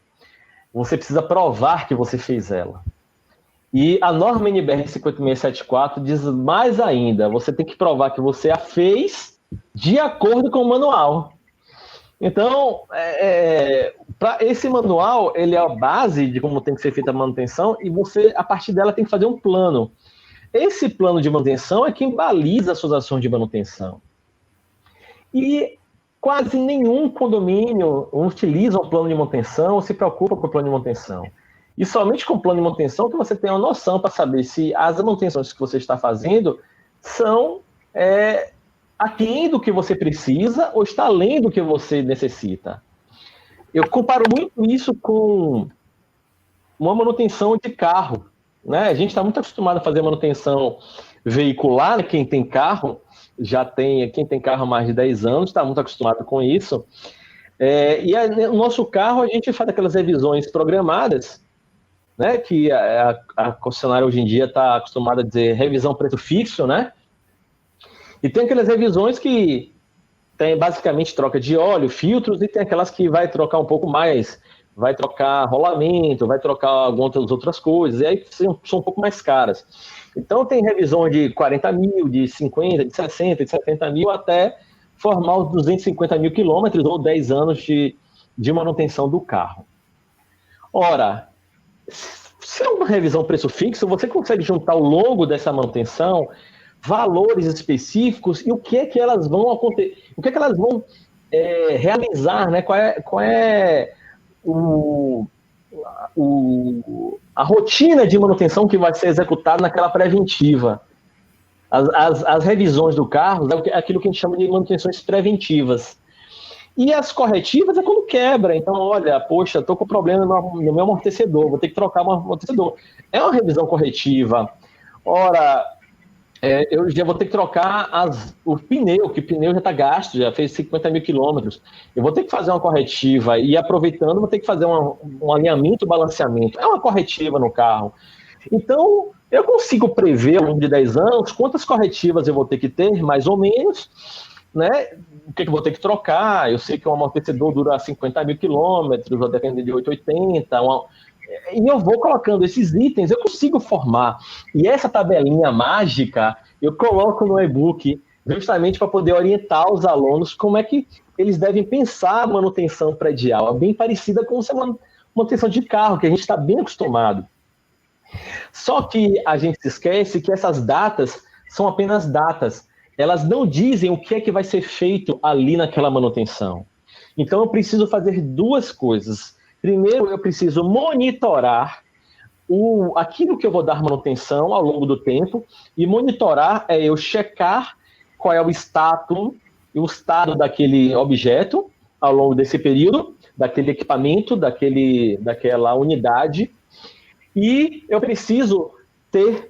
Você precisa provar que você fez ela. E a norma NBR 5674 diz mais ainda, você tem que provar que você a fez de acordo com o manual. Então, esse manual, ele é a base de como tem que ser feita a manutenção e você, a partir dela, tem que fazer um plano. Esse plano de manutenção é quem baliza as suas ações de manutenção. E quase nenhum condomínio utiliza um plano de manutenção ou se preocupa com o plano de manutenção. E somente com o plano de manutenção que você tem uma noção para saber se as manutenções que você está fazendo são aquém do que você precisa ou está além do que você necessita. Eu comparo muito isso com uma manutenção de carro, né? A gente está muito acostumado a fazer manutenção veicular, né? Quem tem carro, quem tem carro há mais de 10 anos está muito acostumado com isso. No nosso carro, a gente faz aquelas revisões programadas, né? Que a concessionária hoje em dia está acostumada a dizer revisão preço fixo, né? E tem aquelas revisões que tem basicamente troca de óleo, filtros, e tem aquelas que vai trocar um pouco mais, vai trocar rolamento, vai trocar algumas outras coisas, e aí são um pouco mais caras. Então tem revisões de 40 mil, de 50, de 60, de 70 mil, até formar os 250 mil quilômetros ou 10 anos de manutenção do carro. Ora, se é uma revisão preço fixo, você consegue juntar ao longo dessa manutenção valores específicos e o que é que elas vão acontecer, o que é que elas vão realizar, né? Qual é a rotina de manutenção que vai ser executada naquela preventiva. As revisões do carro é aquilo que a gente chama de manutenções preventivas. E as corretivas é quando quebra. Então, olha, poxa, estou com problema no meu amortecedor, vou ter que trocar o amortecedor. É uma revisão corretiva. Ora, eu já vou ter que trocar o pneu, que o pneu já está gasto, já fez 50 mil quilômetros. Eu vou ter que fazer uma corretiva e, aproveitando, vou ter que fazer um alinhamento, balanceamento. É uma corretiva no carro. Então, eu consigo prever, ao longo de 10 anos, quantas corretivas eu vou ter que ter, mais ou menos, né? O que eu vou ter que trocar. Eu sei que um amortecedor dura 50 mil quilômetros, vai depender de 880, e eu vou colocando esses itens, eu consigo formar. E essa tabelinha mágica, eu coloco no e-book, justamente para poder orientar os alunos como é que eles devem pensar a manutenção predial. É bem parecida com uma manutenção de carro, que a gente está bem acostumado. Só que a gente se esquece que essas datas são apenas datas. Elas não dizem o que é que vai ser feito ali naquela manutenção. Então, eu preciso fazer duas coisas. Primeiro, eu preciso monitorar aquilo que eu vou dar manutenção ao longo do tempo, e monitorar é eu checar qual é o estado daquele objeto ao longo desse período, daquele equipamento, daquela unidade, e eu preciso ter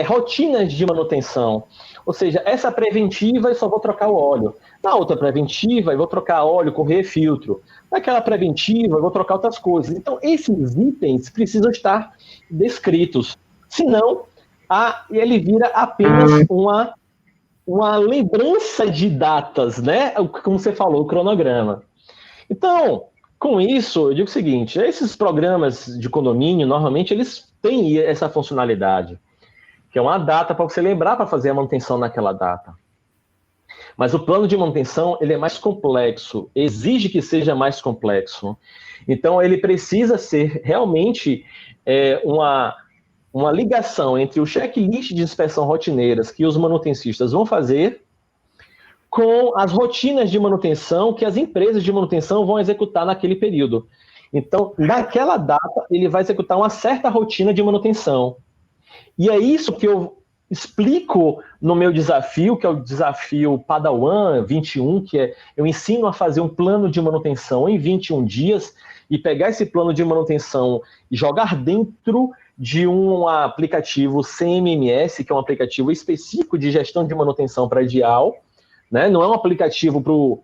rotinas de manutenção. Ou seja, essa preventiva eu só vou trocar o óleo. Na outra preventiva eu vou trocar óleo, correr filtro. Naquela preventiva eu vou trocar outras coisas. Então, esses itens precisam estar descritos. Senão, ele vira apenas uma lembrança de datas, né? Como você falou, o cronograma. Então, com isso, eu digo o seguinte, esses programas de condomínio, normalmente, eles têm essa funcionalidade, que é uma data para você lembrar para fazer a manutenção naquela data. Mas o plano de manutenção, ele é mais complexo, exige que seja mais complexo. Então, ele precisa ser realmente uma ligação entre o checklist de inspeção rotineiras que os manutencistas vão fazer com as rotinas de manutenção que as empresas de manutenção vão executar naquele período. Então, naquela data, ele vai executar uma certa rotina de manutenção. E é isso que eu explico no meu desafio, que é o desafio Padawan 21, que eu ensino a fazer um plano de manutenção em 21 dias e pegar esse plano de manutenção e jogar dentro de um aplicativo CMMS, que é um aplicativo específico de gestão de manutenção predial, né? Não é um aplicativo para o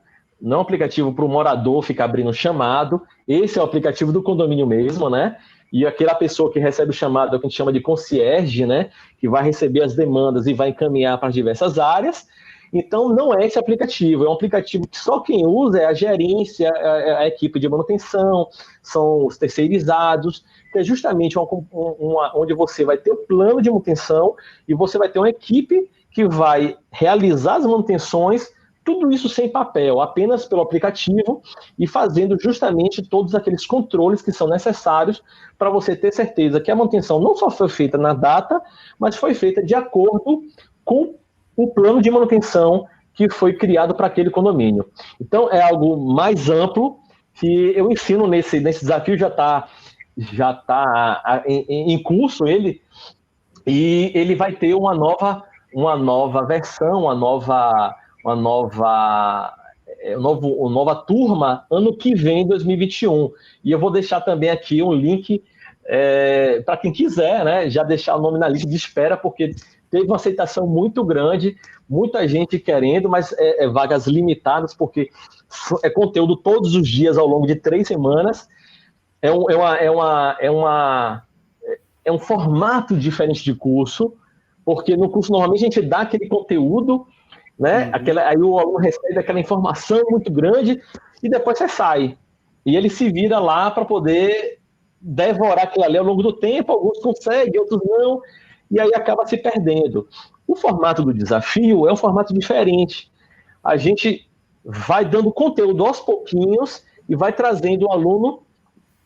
morador ficar abrindo chamado, esse é o aplicativo do condomínio mesmo, né? E aquela pessoa que recebe o chamado é o que a gente chama de concierge, né? Que vai receber as demandas e vai encaminhar para as diversas áreas. Então, não é esse aplicativo, é um aplicativo que só quem usa é a gerência, a equipe de manutenção, são os terceirizados, que é justamente onde você vai ter o plano de manutenção e você vai ter uma equipe que vai realizar as manutenções, tudo isso sem papel, apenas pelo aplicativo e fazendo justamente todos aqueles controles que são necessários para você ter certeza que a manutenção não só foi feita na data, mas foi feita de acordo com o plano de manutenção que foi criado para aquele condomínio. Então, é algo mais amplo que eu ensino nesse desafio, já está em curso ele, e ele vai ter uma nova versão, uma nova turma ano que vem, 2021. E eu vou deixar também aqui um link para quem quiser, né, já deixar o nome na lista de espera, porque teve uma aceitação muito grande, muita gente querendo, mas vagas limitadas, porque é conteúdo todos os dias ao longo de 3 semanas. É um formato diferente de curso, porque no curso normalmente a gente dá aquele conteúdo, né? Aí o aluno recebe aquela informação muito grande e depois você sai. E ele se vira lá para poder devorar aquilo ali ao longo do tempo, alguns conseguem, outros não, e aí acaba se perdendo. O formato do desafio é um formato diferente. A gente vai dando conteúdo aos pouquinhos e vai trazendo o aluno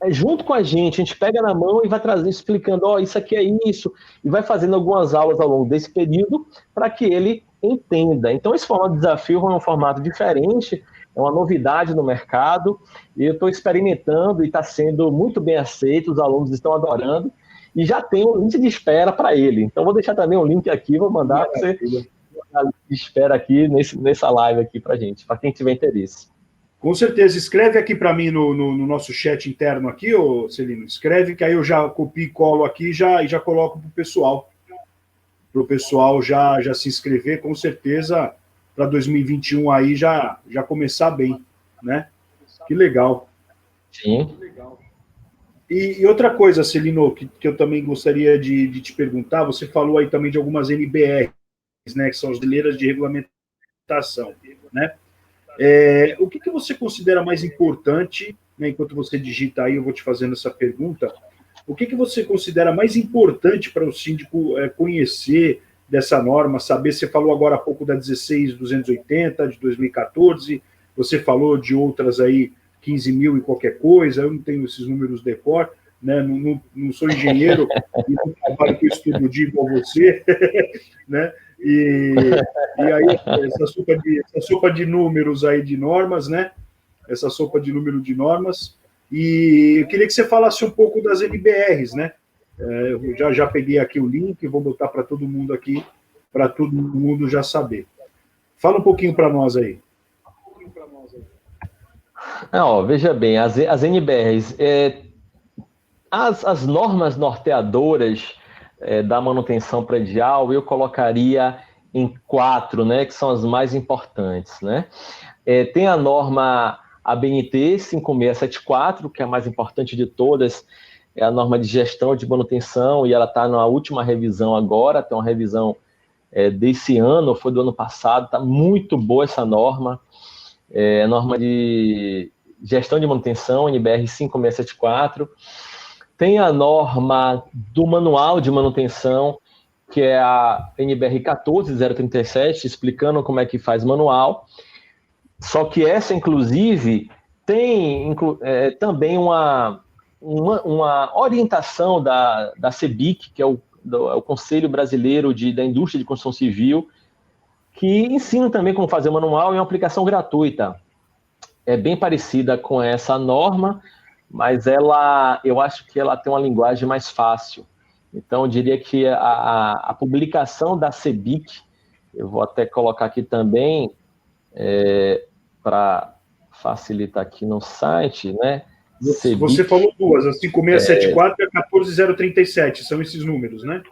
junto com a gente pega na mão e vai trazendo, explicando, isso aqui é isso, e vai fazendo algumas aulas ao longo desse período para que ele entenda. Então, esse formato de desafio é um formato diferente, é uma novidade no mercado, e eu estou experimentando e está sendo muito bem aceito, os alunos estão adorando, e já tem um link de espera para ele. Então, vou deixar também um link aqui, vou mandar para você espera aqui nessa live aqui para gente, para quem tiver interesse. Com certeza, escreve aqui para mim no nosso chat interno aqui, ô Celino, escreve que aí eu já copio e colo aqui e já coloco para o pessoal já se inscrever, com certeza, para 2021 aí já começar bem, né? Que legal. Sim. E outra coisa, Celino, que eu também gostaria de te perguntar, você falou aí também de algumas NBRs, né, que são as brasileiras de regulamentação, né? O que você considera mais importante, né, enquanto você digita aí, eu vou te fazendo essa pergunta, o que você considera mais importante para o síndico conhecer dessa norma, saber, você falou agora há pouco da 16.280, de 2014, você falou de outras aí, 15 mil e qualquer coisa, eu não tenho esses números de cor, né, não sou engenheiro e não trabalho com estudo de igual você, né? E aí, essa sopa de números aí de normas, né? Essa sopa de número de normas. E eu queria que você falasse um pouco das NBRs, né? Eu já peguei aqui o link, vou botar para todo mundo aqui para todo mundo já saber. Fala um pouquinho para nós aí. Veja bem, as NBRs, as normas norteadoras da manutenção predial, eu colocaria em 4, né, que são as mais importantes, né? Tem a norma ABNT 5674, que é a mais importante de todas, é a norma de gestão de manutenção, e ela está na última revisão agora, tem uma revisão desse ano, foi do ano passado, está muito boa essa norma, a norma de gestão de manutenção, NBR 5674, tem a norma do manual de manutenção, que é a NBR 14037, explicando como é que faz manual, só que essa, inclusive, tem também uma orientação da CEBIC, que é o Conselho Brasileiro da Indústria de Construção Civil, que ensina também como fazer manual e é uma aplicação gratuita. É bem parecida com essa norma, mas eu acho que ela tem uma linguagem mais fácil. Então, eu diria que a publicação da CEBIC, eu vou até colocar aqui também, para facilitar aqui no site, né? CEBIC, você falou duas, a 5674 e a 14037, são esses números, né?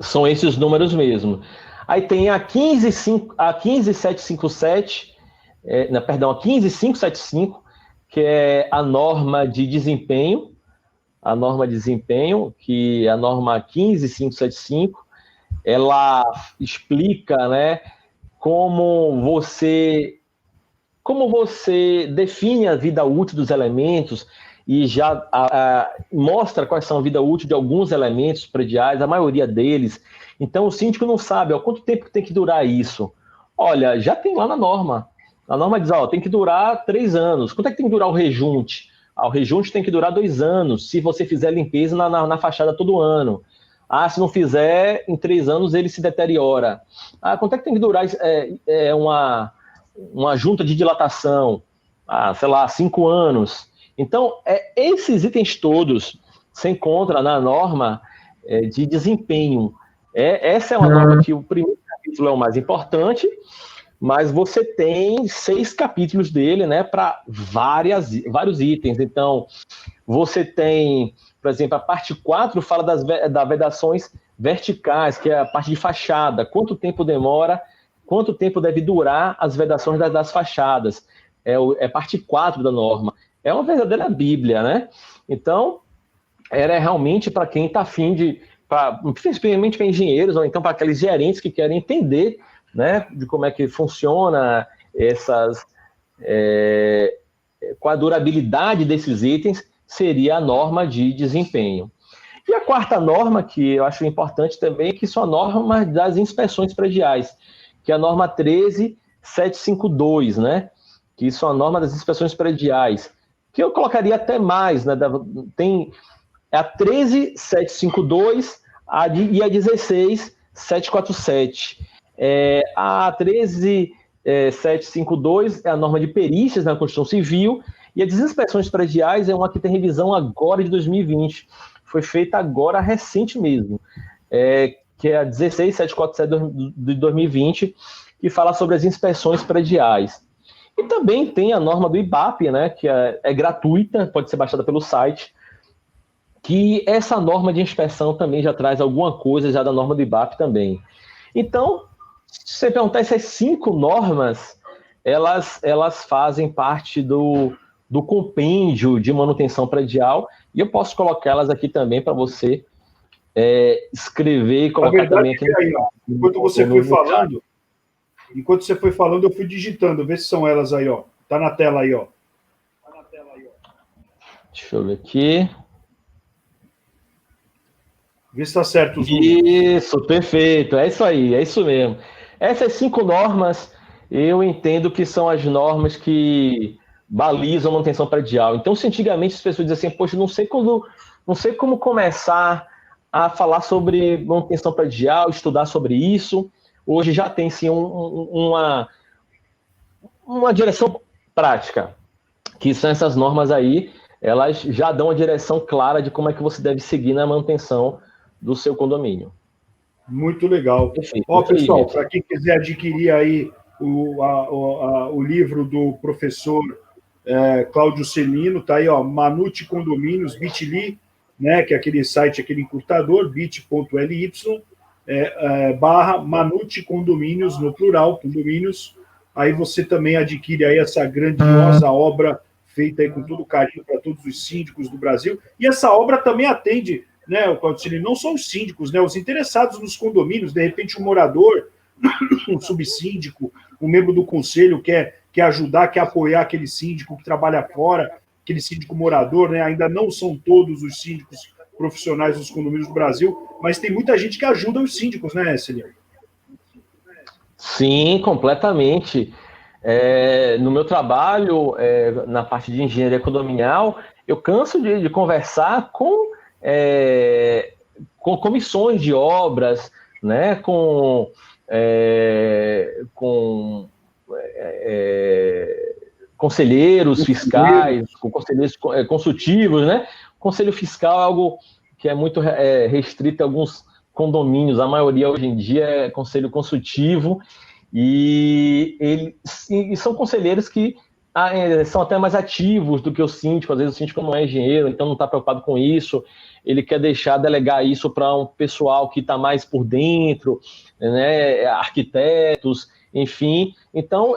São esses números mesmo. Aí tem a 15757, a 15575, que é a norma de desempenho, que é a norma 15575, ela explica, né, como você define a vida útil dos elementos e já mostra quais são a vida útil de alguns elementos prediais, a maioria deles. Então, o síndico não sabe quanto tempo tem que durar isso. Olha, já tem lá na norma. A norma diz, tem que durar 3 anos. Quanto é que tem que durar o rejunte? O rejunte tem que durar 2 anos, se você fizer limpeza na fachada todo ano. Se não fizer, em 3 anos ele se deteriora. Quanto é que tem que durar uma junta de dilatação? 5 anos. Então, esses itens todos se encontram na norma de desempenho. Essa é uma norma que o primeiro capítulo é o mais importante, mas você tem 6 capítulos dele, né, para vários itens. Então, você tem, por exemplo, a parte 4 fala das vedações verticais, que é a parte de fachada. Quanto tempo demora, quanto tempo deve durar as vedações das fachadas. É parte 4 da norma. É uma verdadeira bíblia, né? Então, era realmente para quem está afim principalmente para engenheiros, ou então para aqueles gerentes que querem entender, né, de como é que funciona qual a durabilidade desses itens, seria a norma de desempenho. E a quarta norma, que eu acho importante também, que são a norma das inspeções prediais, que é a norma 13752, né, que são a norma das inspeções prediais, que eu colocaria até mais, né, tem a 13752 e a 16747. A 13752 é a norma de perícias na construção civil, e as inspeções prediais é uma que tem revisão agora de 2020. Foi feita agora, recente mesmo, que é a 16747 de 2020, que fala sobre as inspeções prediais. E também tem a norma do IBAP, né, que é gratuita, pode ser baixada pelo site, que essa norma de inspeção também já traz alguma coisa já da norma do IBAP também. Então, se você perguntar, essas 5 normas, elas fazem parte do compêndio de manutenção predial, e eu posso colocá-las aqui também para você escrever e colocar também aqui. Enquanto você foi falando, eu fui digitando, vê se são elas aí, ó. Tá na tela aí, ó. Deixa eu ver aqui. Vê se está certo os números. Isso, perfeito, é isso aí, é isso mesmo. Essas 5 normas, eu entendo que são as normas que balizam a manutenção predial. Então, se antigamente as pessoas diziam assim, poxa, não sei como começar a falar sobre manutenção predial, estudar sobre isso, hoje já tem sim uma direção prática, que são essas normas aí, elas já dão uma direção clara de como é que você deve seguir na manutenção do seu condomínio. Muito legal. Perfeito, Ó, pessoal, perfeito. para quem quiser adquirir aí o livro do professor Cláudio Celino, tá aí, ó, Manute Condomínios, bit.ly, né, que é aquele site, aquele encurtador, bit.ly, barra Manute Condomínios, no plural, condomínios. Aí você também adquire aí essa grandiosa obra feita aí com todo carinho para todos os síndicos do Brasil. E essa obra também atende, né, Cláudio Celino, não só os síndicos, né, os interessados nos condomínios, de repente um morador, um subsíndico, um membro do conselho quer ajudar, quer apoiar aquele síndico que trabalha fora, aquele síndico morador, né? Ainda não são todos os síndicos profissionais dos condomínios do Brasil, mas tem muita gente que ajuda os síndicos, né, Celino? Sim, completamente. No meu trabalho, na parte de engenharia condominial, eu canso de conversar com comissões de obras, né, com conselheiros fiscais, com conselheiros consultivos, né? Conselho fiscal é algo que é muito restrito a alguns condomínios, a maioria hoje em dia é conselho consultivo, e são conselheiros que são até mais ativos do que o síndico. Às vezes o síndico não é engenheiro, então não está preocupado com isso, ele quer delegar isso para um pessoal que está mais por dentro, né, arquitetos, enfim. Então,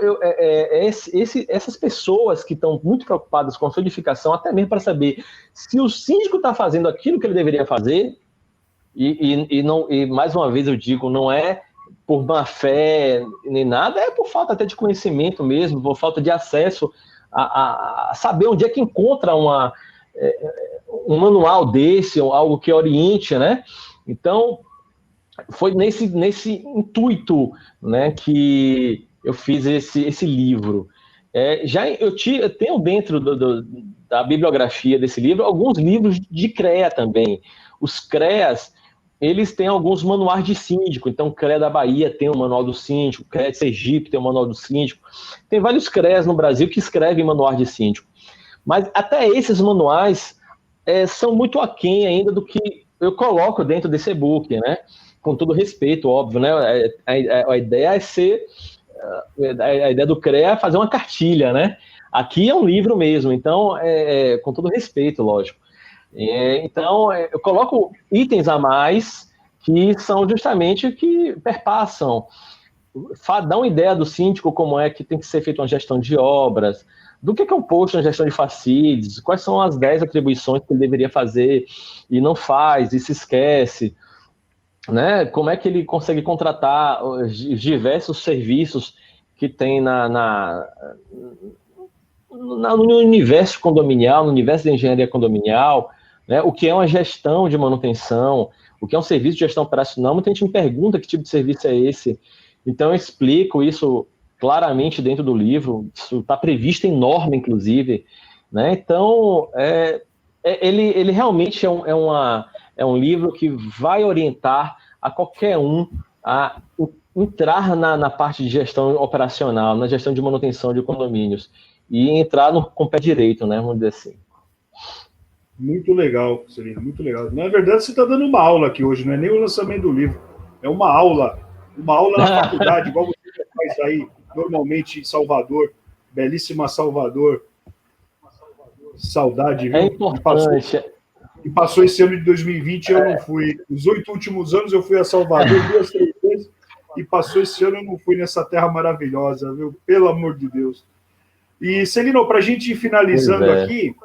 essas pessoas que estão muito preocupadas com a solidificação, até mesmo para saber se o síndico está fazendo aquilo que ele deveria fazer, e mais uma vez eu digo, não é por má fé nem nada, é por falta até de conhecimento mesmo, por falta de acesso a saber onde é que encontra um manual desse, ou algo que oriente, né? Então, foi nesse intuito, né, que eu fiz esse livro. Eu tenho dentro da bibliografia desse livro alguns livros de CREA também. Os CREAs, eles têm alguns manuais de síndico. Então, o CREA da Bahia tem o manual do síndico, o CREA de Sergipe tem o manual do síndico. Tem vários CREAs no Brasil que escrevem manuais de síndico. Mas até esses manuais são muito aquém ainda do que eu coloco dentro desse e-book, né? Com todo respeito, óbvio, né? A ideia a ideia do CREA é fazer uma cartilha, né? Aqui é um livro mesmo, então, com todo respeito, lógico. Então, eu coloco itens a mais que são justamente que perpassam, dão uma ideia do síndico como é que tem que ser feita uma gestão de obras, do que é um posto na gestão de facilities, quais são as 10 atribuições que ele deveria fazer e não faz, e se esquece, né? Como é que ele consegue contratar os diversos serviços que tem no universo condominial, no universo da engenharia condominial, né? O que é uma gestão de manutenção, o que é um serviço de gestão operacional. Muita gente me pergunta que tipo de serviço é esse. Então, eu explico isso claramente dentro do livro, isso está previsto em norma, inclusive, né? Então, ele realmente é um livro que vai orientar a qualquer um a entrar na parte de gestão operacional, na gestão de manutenção de condomínios, e entrar com o pé direito, né? Vamos dizer assim. Muito legal, Celino, muito legal. Na verdade, você está dando uma aula aqui hoje, não é nem o lançamento do livro, é uma aula na faculdade, igual você faz aí normalmente em Salvador, belíssima Salvador. Saudade, viu? É importante. E passou esse ano de 2020, eu não fui. Os 8 últimos anos eu fui a Salvador 2, 3 vezes, e passou esse ano eu não fui nessa terra maravilhosa, viu? Pelo amor de Deus. E, Celino, para a gente ir finalizando aqui,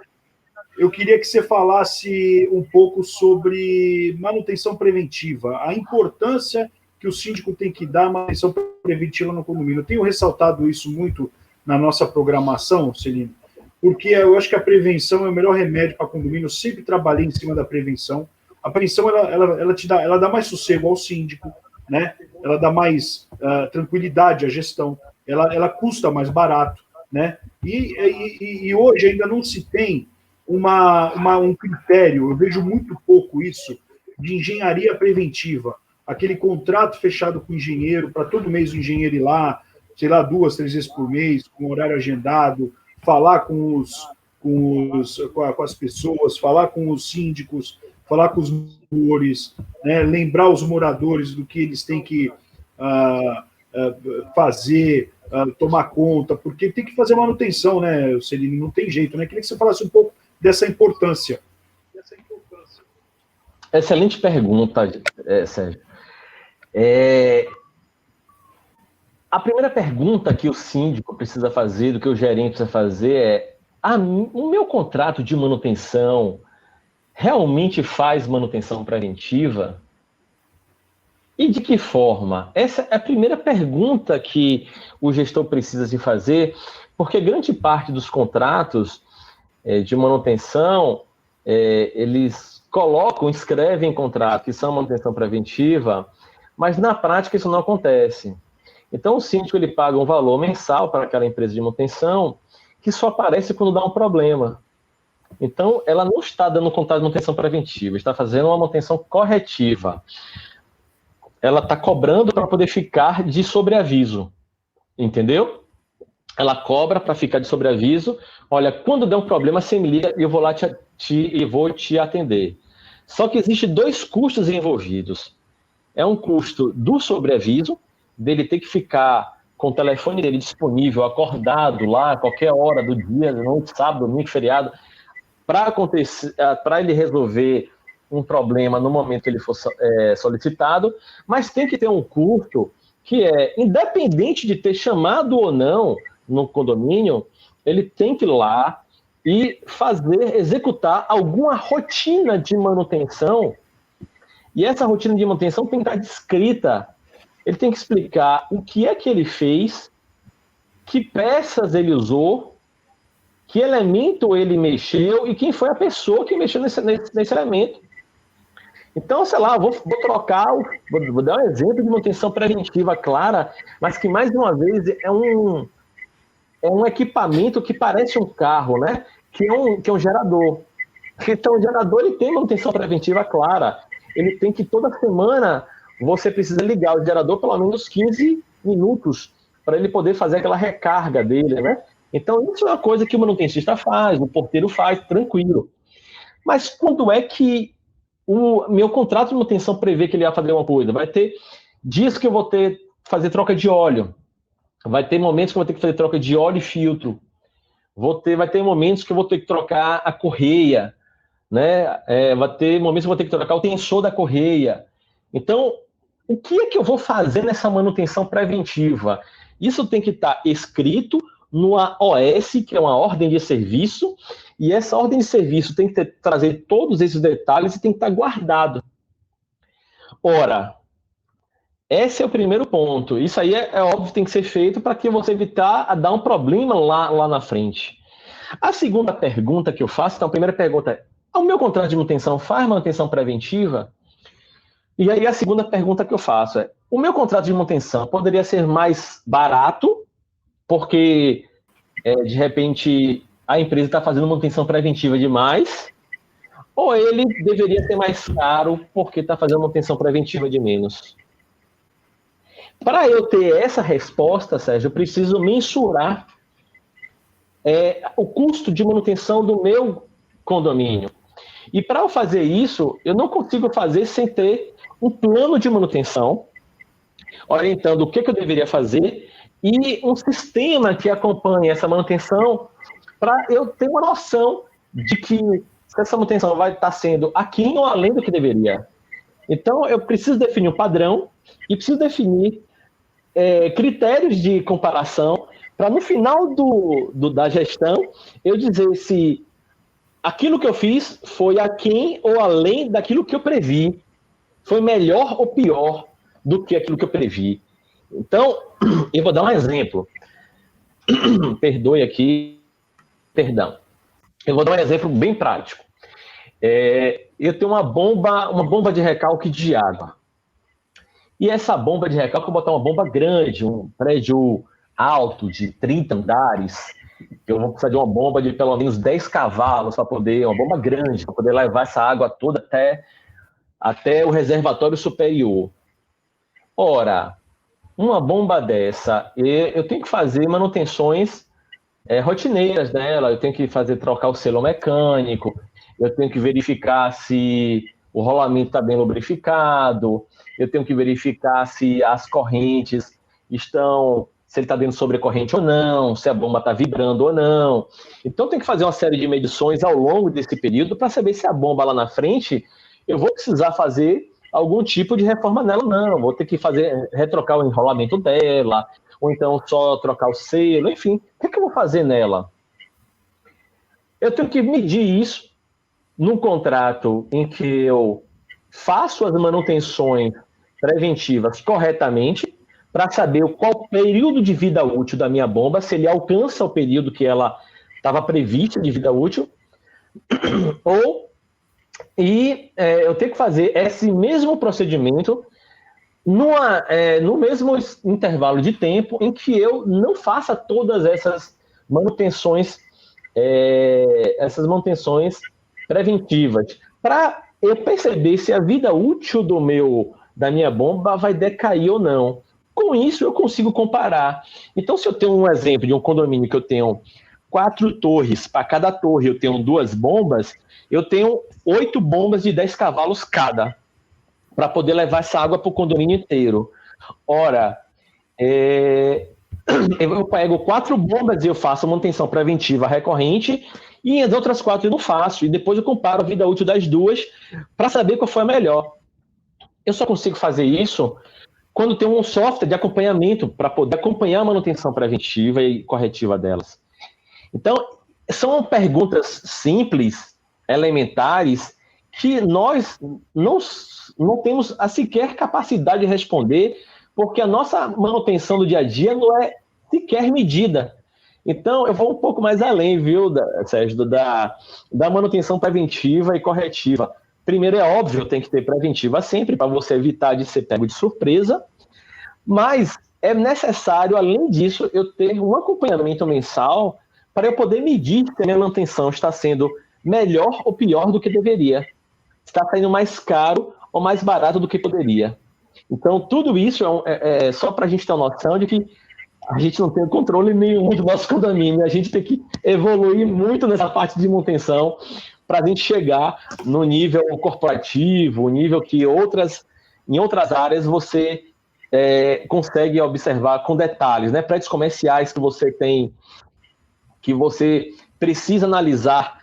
eu queria que você falasse um pouco sobre manutenção preventiva, a importância que o síndico tem que dar à manutenção preventiva no condomínio. Eu tenho ressaltado isso muito na nossa programação, Celino, porque eu acho que a prevenção é o melhor remédio para condomínio. Eu sempre trabalhei em cima da prevenção. A prevenção ela dá mais sossego ao síndico, né? Ela dá mais tranquilidade à gestão, ela custa mais barato, né? E hoje ainda não se tem um critério, eu vejo muito pouco isso, de engenharia preventiva. Aquele contrato fechado com o engenheiro, para todo mês o engenheiro ir lá, sei lá, 2, 3 vezes por mês, com horário agendado, falar com as pessoas, falar com os síndicos, falar com os moradores, né, lembrar os moradores do que eles têm que fazer, tomar conta, porque tem que fazer manutenção, né, Celino? Não tem jeito, né? Queria que você falasse um pouco dessa importância. Excelente pergunta, Sérgio. A primeira pergunta que o síndico precisa fazer, do que o gerente precisa fazer o meu contrato de manutenção realmente faz manutenção preventiva? E de que forma? Essa é a primeira pergunta que o gestor precisa se fazer, porque grande parte dos contratos de manutenção, eles escrevem em contrato que são manutenção preventiva, mas na prática isso não acontece. Então o síndico ele paga um valor mensal para aquela empresa de manutenção que só aparece quando dá um problema. Então ela não está dando contrato de manutenção preventiva, está fazendo uma manutenção corretiva. Ela está cobrando para poder ficar de sobreaviso, entendeu? Ela cobra para ficar de sobreaviso. Olha, quando der um problema, você me liga e eu vou lá e vou te atender. Só que existem 2 custos envolvidos. É um custo do sobreaviso, dele ter que ficar com o telefone dele disponível, acordado lá, a qualquer hora do dia, noite, sábado, domingo, feriado, para ele resolver um problema no momento que ele for solicitado, mas tem que ter um custo que independente de ter chamado ou não no condomínio, ele tem que ir lá e executar alguma rotina de manutenção, e essa rotina de manutenção tem que estar descrita. Ele tem que explicar o que é que ele fez, que peças ele usou, que elemento ele mexeu e quem foi a pessoa que mexeu nesse elemento. Então, sei lá, vou dar um exemplo de manutenção preventiva clara, mas que, mais uma vez, é um equipamento que parece um carro, né? Que é um gerador. Então, o gerador ele tem manutenção preventiva clara. Ele tem que, toda semana, você precisa ligar o gerador pelo menos 15 minutos para ele poder fazer aquela recarga dele, né? Então, isso é uma coisa que o manutencista faz, o porteiro faz, tranquilo. Mas quando é que o meu contrato de manutenção prevê que ele vai fazer uma coisa? Vai ter dias que eu vou fazer troca de óleo. Vai ter momentos que eu vou ter que fazer troca de óleo e filtro. Vai ter momentos que eu vou ter que trocar a correia, né? Vai ter momentos que eu vou ter que trocar o tensor da correia. Então, o que é que eu vou fazer nessa manutenção preventiva? Isso tem que estar escrito numa OS, que é uma ordem de serviço, e essa ordem de serviço tem que trazer todos esses detalhes e tem que estar guardado. Ora, esse é o primeiro ponto. Isso aí é óbvio que tem que ser feito para que você evitar dar um problema lá na frente. A segunda pergunta que eu faço, então a primeira pergunta é, o meu contrato de manutenção faz manutenção preventiva? E aí a segunda pergunta que eu faço é, o meu contrato de manutenção poderia ser mais barato, porque, de repente, a empresa está fazendo manutenção preventiva demais, ou ele deveria ser mais caro porque está fazendo manutenção preventiva de menos? Para eu ter essa resposta, Sérgio, eu preciso mensurar o custo de manutenção do meu condomínio. E para eu fazer isso, eu não consigo fazer sem ter um plano de manutenção, orientando o que eu deveria fazer, e um sistema que acompanhe essa manutenção para eu ter uma noção de que essa manutenção vai estar sendo aquém ou além do que deveria. Então, eu preciso definir um padrão e preciso definir critérios de comparação para, no final da gestão, eu dizer se aquilo que eu fiz foi aquém ou além daquilo que eu previ, foi melhor ou pior do que aquilo que eu previ. Então, eu vou dar um exemplo. Perdoe aqui. Perdão. Eu vou dar um exemplo bem prático. Eu tenho uma bomba de recalque de água. E essa bomba de recalque, eu vou botar uma bomba grande, um prédio alto de 30 andares. Eu vou precisar de uma bomba de pelo menos 10 cavalos para poder, uma bomba grande, para poder levar essa água toda até o reservatório superior. Ora, uma bomba dessa, eu tenho que fazer manutenções rotineiras nela, eu tenho que trocar o selo mecânico, eu tenho que verificar se o rolamento está bem lubrificado, eu tenho que verificar se as correntes estão, se ele está dentro sobrecorrente ou não, se a bomba está vibrando ou não. Então tem que fazer uma série de medições ao longo desse período para saber se a bomba lá na frente, eu vou precisar fazer algum tipo de reforma nela ou não, vou ter que retrocar o enrolamento dela, ou então só trocar o selo, enfim, o que eu vou fazer nela? Eu tenho que medir isso num contrato em que eu faço as manutenções preventivas corretamente, para saber qual período de vida útil da minha bomba, se ele alcança o período que ela estava prevista de vida útil, eu tenho que fazer esse mesmo procedimento no mesmo intervalo de tempo em que eu não faça todas essas manutenções preventivas, para eu perceber se a vida útil da minha bomba vai decair ou não. Com isso, eu consigo comparar. Então, se eu tenho um exemplo de um condomínio que eu tenho 4 torres, para cada torre eu tenho 2 bombas, eu tenho 8 bombas de 10 cavalos cada, para poder levar essa água para o condomínio inteiro. Ora, eu pego 4 bombas e eu faço manutenção preventiva recorrente, e as outras 4 eu não faço, e depois eu comparo a vida útil das 2 para saber qual foi a melhor. Eu só consigo fazer isso quando tem um software de acompanhamento para poder acompanhar a manutenção preventiva e corretiva delas. Então, são perguntas simples, elementares, que nós não temos a sequer capacidade de responder, porque a nossa manutenção do dia a dia não é sequer medida. Então, eu vou um pouco mais além, viu, Sérgio, da manutenção preventiva e corretiva. Primeiro, é óbvio, tem que ter preventiva sempre, para você evitar de ser pego de surpresa, mas é necessário, além disso, eu ter um acompanhamento mensal para eu poder medir se a minha manutenção está sendo melhor ou pior do que deveria. Está saindo mais caro ou mais barato do que poderia. Então, tudo isso é só para a gente ter uma noção de que a gente não tem controle nenhum do nosso condomínio. A gente tem que evoluir muito nessa parte de manutenção para a gente chegar no nível corporativo, o nível que em outras áreas você consegue observar com detalhes, né? Prédios comerciais que você tem, que você precisa analisar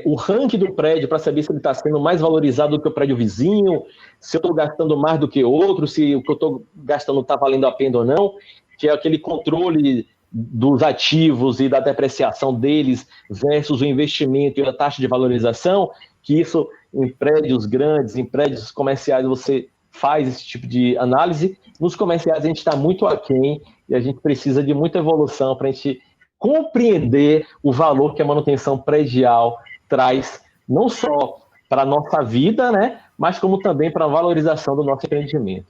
o ranking do prédio para saber se ele está sendo mais valorizado do que o prédio vizinho, se eu estou gastando mais do que outro, se o que eu estou gastando está valendo a pena ou não, que é aquele controle dos ativos e da depreciação deles versus o investimento e a taxa de valorização, que isso em prédios grandes, em prédios comerciais, você faz esse tipo de análise. Nos comerciais a gente está muito aquém e a gente precisa de muita evolução para a gente compreender o valor que a manutenção predial traz, não só para a nossa vida, né, mas como também para a valorização do nosso empreendimento.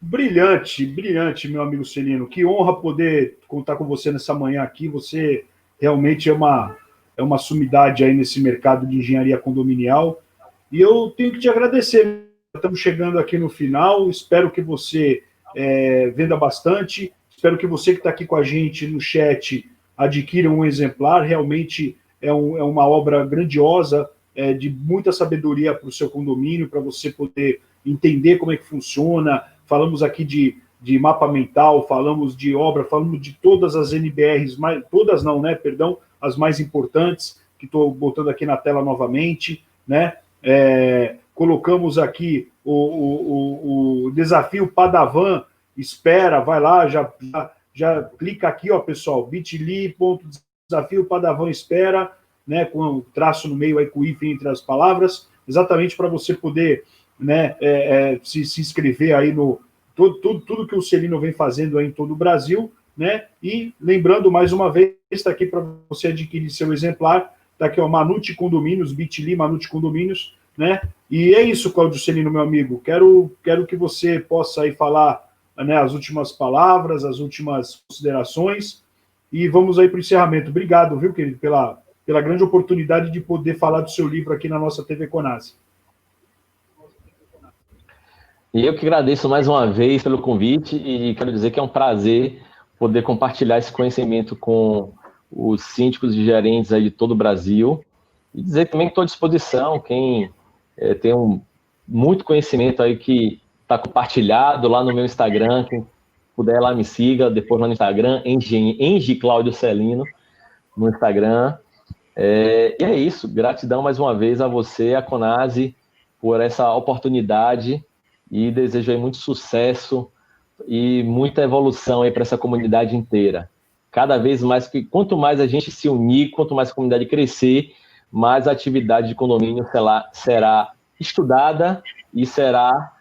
Brilhante, brilhante, meu amigo Celino. Que honra poder contar com você nessa manhã aqui. Você realmente é uma sumidade aí nesse mercado de engenharia condominial. E eu tenho que te agradecer. Estamos chegando aqui no final. Espero que você venda bastante. Espero que você que está aqui com a gente no chat adquira um exemplar. Realmente é uma obra grandiosa, de muita sabedoria para o seu condomínio, para você poder entender como é que funciona. Falamos aqui de mapa mental, falamos de obra, falamos de todas as NBRs, todas não, né, perdão, as mais importantes, que estou botando aqui na tela novamente, né, colocamos aqui o desafio Padawan, espera, vai lá, já clica aqui, ó, pessoal, bit.ly.desafio Padawan espera, né, com o traço no meio aí, com o hífen entre as palavras, exatamente para você poder, né, se inscrever aí no tudo que o Celino vem fazendo aí em todo o Brasil, né? E lembrando mais uma vez, está aqui para você adquirir seu exemplar, está aqui, ó, Manute Condomínios, bit.ly, Manute Condomínios, né? E é isso, Cláudio Celino, meu amigo. Quero que você possa aí falar, né, as últimas palavras, as últimas considerações, e vamos aí para o encerramento. Obrigado, viu, querido, pela grande oportunidade de poder falar do seu livro aqui na nossa TV Conase. E eu que agradeço mais uma vez pelo convite e quero dizer que é um prazer poder compartilhar esse conhecimento com os síndicos e gerentes aí de todo o Brasil e dizer também que estou à disposição, quem tenho muito conhecimento aí que está compartilhado lá no meu Instagram. Quem puder lá me siga, depois lá no Instagram, Engie Cláudio Celino, no Instagram. E é isso, gratidão mais uma vez a você, a Conase, por essa oportunidade e desejo aí muito sucesso e muita evolução aí para essa comunidade inteira. Cada vez mais, quanto mais a gente se unir, quanto mais a comunidade crescer, mais a atividade de condomínio será estudada e será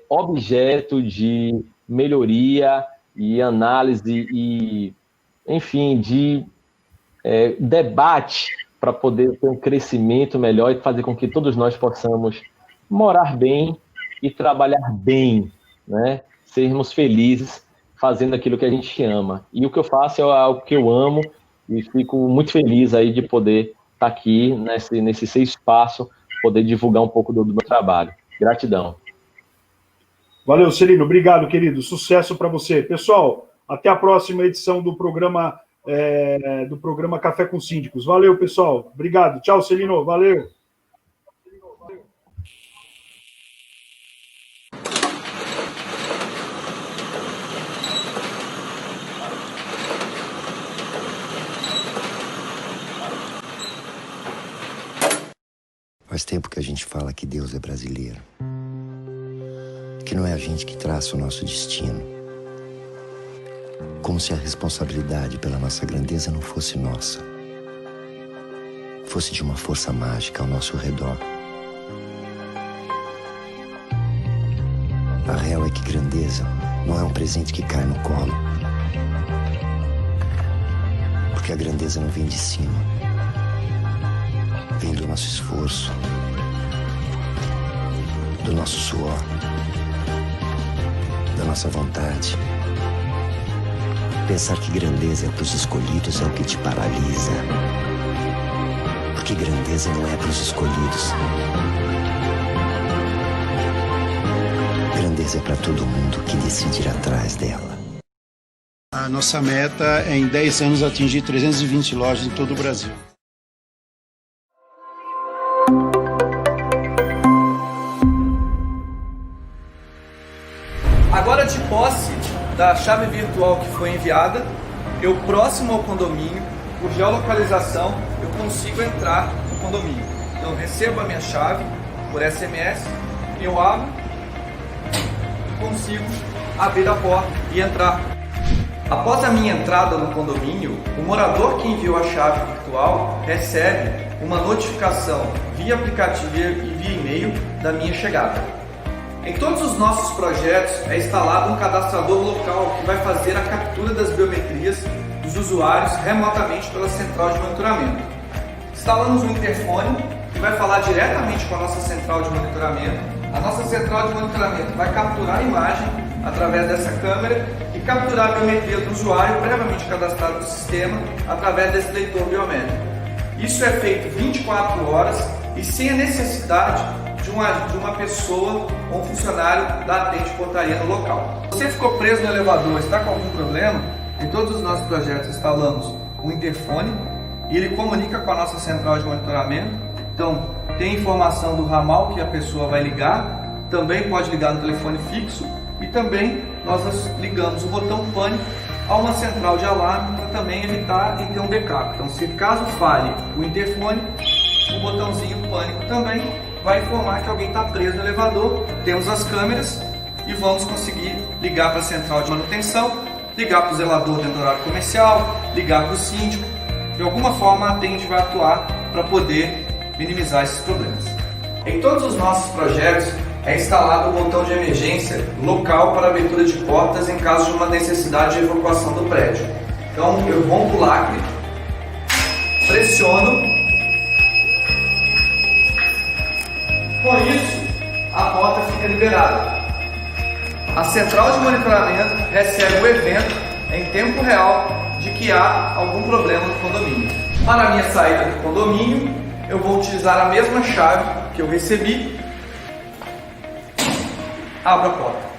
objeto de melhoria e análise e, enfim, de debate para poder ter um crescimento melhor e fazer com que todos nós possamos morar bem e trabalhar bem, né? Sermos felizes fazendo aquilo que a gente ama. E o que eu faço é algo que eu amo e fico muito feliz aí de poder estar aqui nesse seu espaço, poder divulgar um pouco do meu trabalho. Gratidão. Valeu, Celino. Obrigado, querido. Sucesso para você. Pessoal, até a próxima edição do programa Café com Síndicos. Valeu, pessoal. Obrigado. Tchau, Celino. Valeu. Faz tempo que a gente fala que Deus é brasileiro. Que não é a gente que traça o nosso destino. Como se a responsabilidade pela nossa grandeza não fosse nossa. Fosse de uma força mágica ao nosso redor. A real é que grandeza não é um presente que cai no colo. Porque a grandeza não vem de cima. Vem do nosso esforço, do nosso suor, da nossa vontade. Pensar que grandeza é para os escolhidos é o que te paralisa. Porque grandeza não é para os escolhidos. Grandeza é para todo mundo que decide ir atrás dela. A nossa meta é, em 10 anos, atingir 320 lojas em todo o Brasil. Agora, de posse da chave virtual que foi enviada, eu, próximo ao condomínio, por geolocalização, eu consigo entrar no condomínio. Então, eu recebo a minha chave por SMS, eu abro e consigo abrir a porta e entrar. Após a minha entrada no condomínio, o morador que enviou a chave virtual recebe uma notificação via aplicativo e via e-mail da minha chegada. Em todos os nossos projetos é instalado um cadastrador local que vai fazer a captura das biometrias dos usuários remotamente pela central de monitoramento. Instalamos um interfone que vai falar diretamente com a nossa central de monitoramento. A nossa central de monitoramento vai capturar a imagem através dessa câmera e capturar a biometria do usuário previamente cadastrado no sistema através desse leitor biométrico. Isso é feito 24 horas e sem a necessidade de uma pessoa ou um funcionário da atente portaria no local. Se você ficou preso no elevador, está com algum problema, em todos os nossos projetos instalamos um interfone e ele comunica com a nossa central de monitoramento. Então, tem informação do ramal que a pessoa vai ligar, também pode ligar no telefone fixo e também nós ligamos o botão pânico a uma central de alarme para também evitar e ter um backup. Então, se caso falhe o interfone, o botãozinho pânico também vai informar que alguém está preso no elevador. Temos as câmeras e vamos conseguir ligar para a central de manutenção, ligar para o zelador dentro do horário comercial, ligar para o síndico. De alguma forma a atente vai atuar para poder minimizar esses problemas. Em todos os nossos projetos é instalado um botão de emergência local para abertura de portas em caso de uma necessidade de evacuação do prédio. Então eu rompo o lacre, pressiono. Com isso, a porta fica liberada. A central de monitoramento recebe o evento em tempo real de que há algum problema no condomínio. Para a minha saída do condomínio, eu vou utilizar a mesma chave que eu recebi. Abro a porta.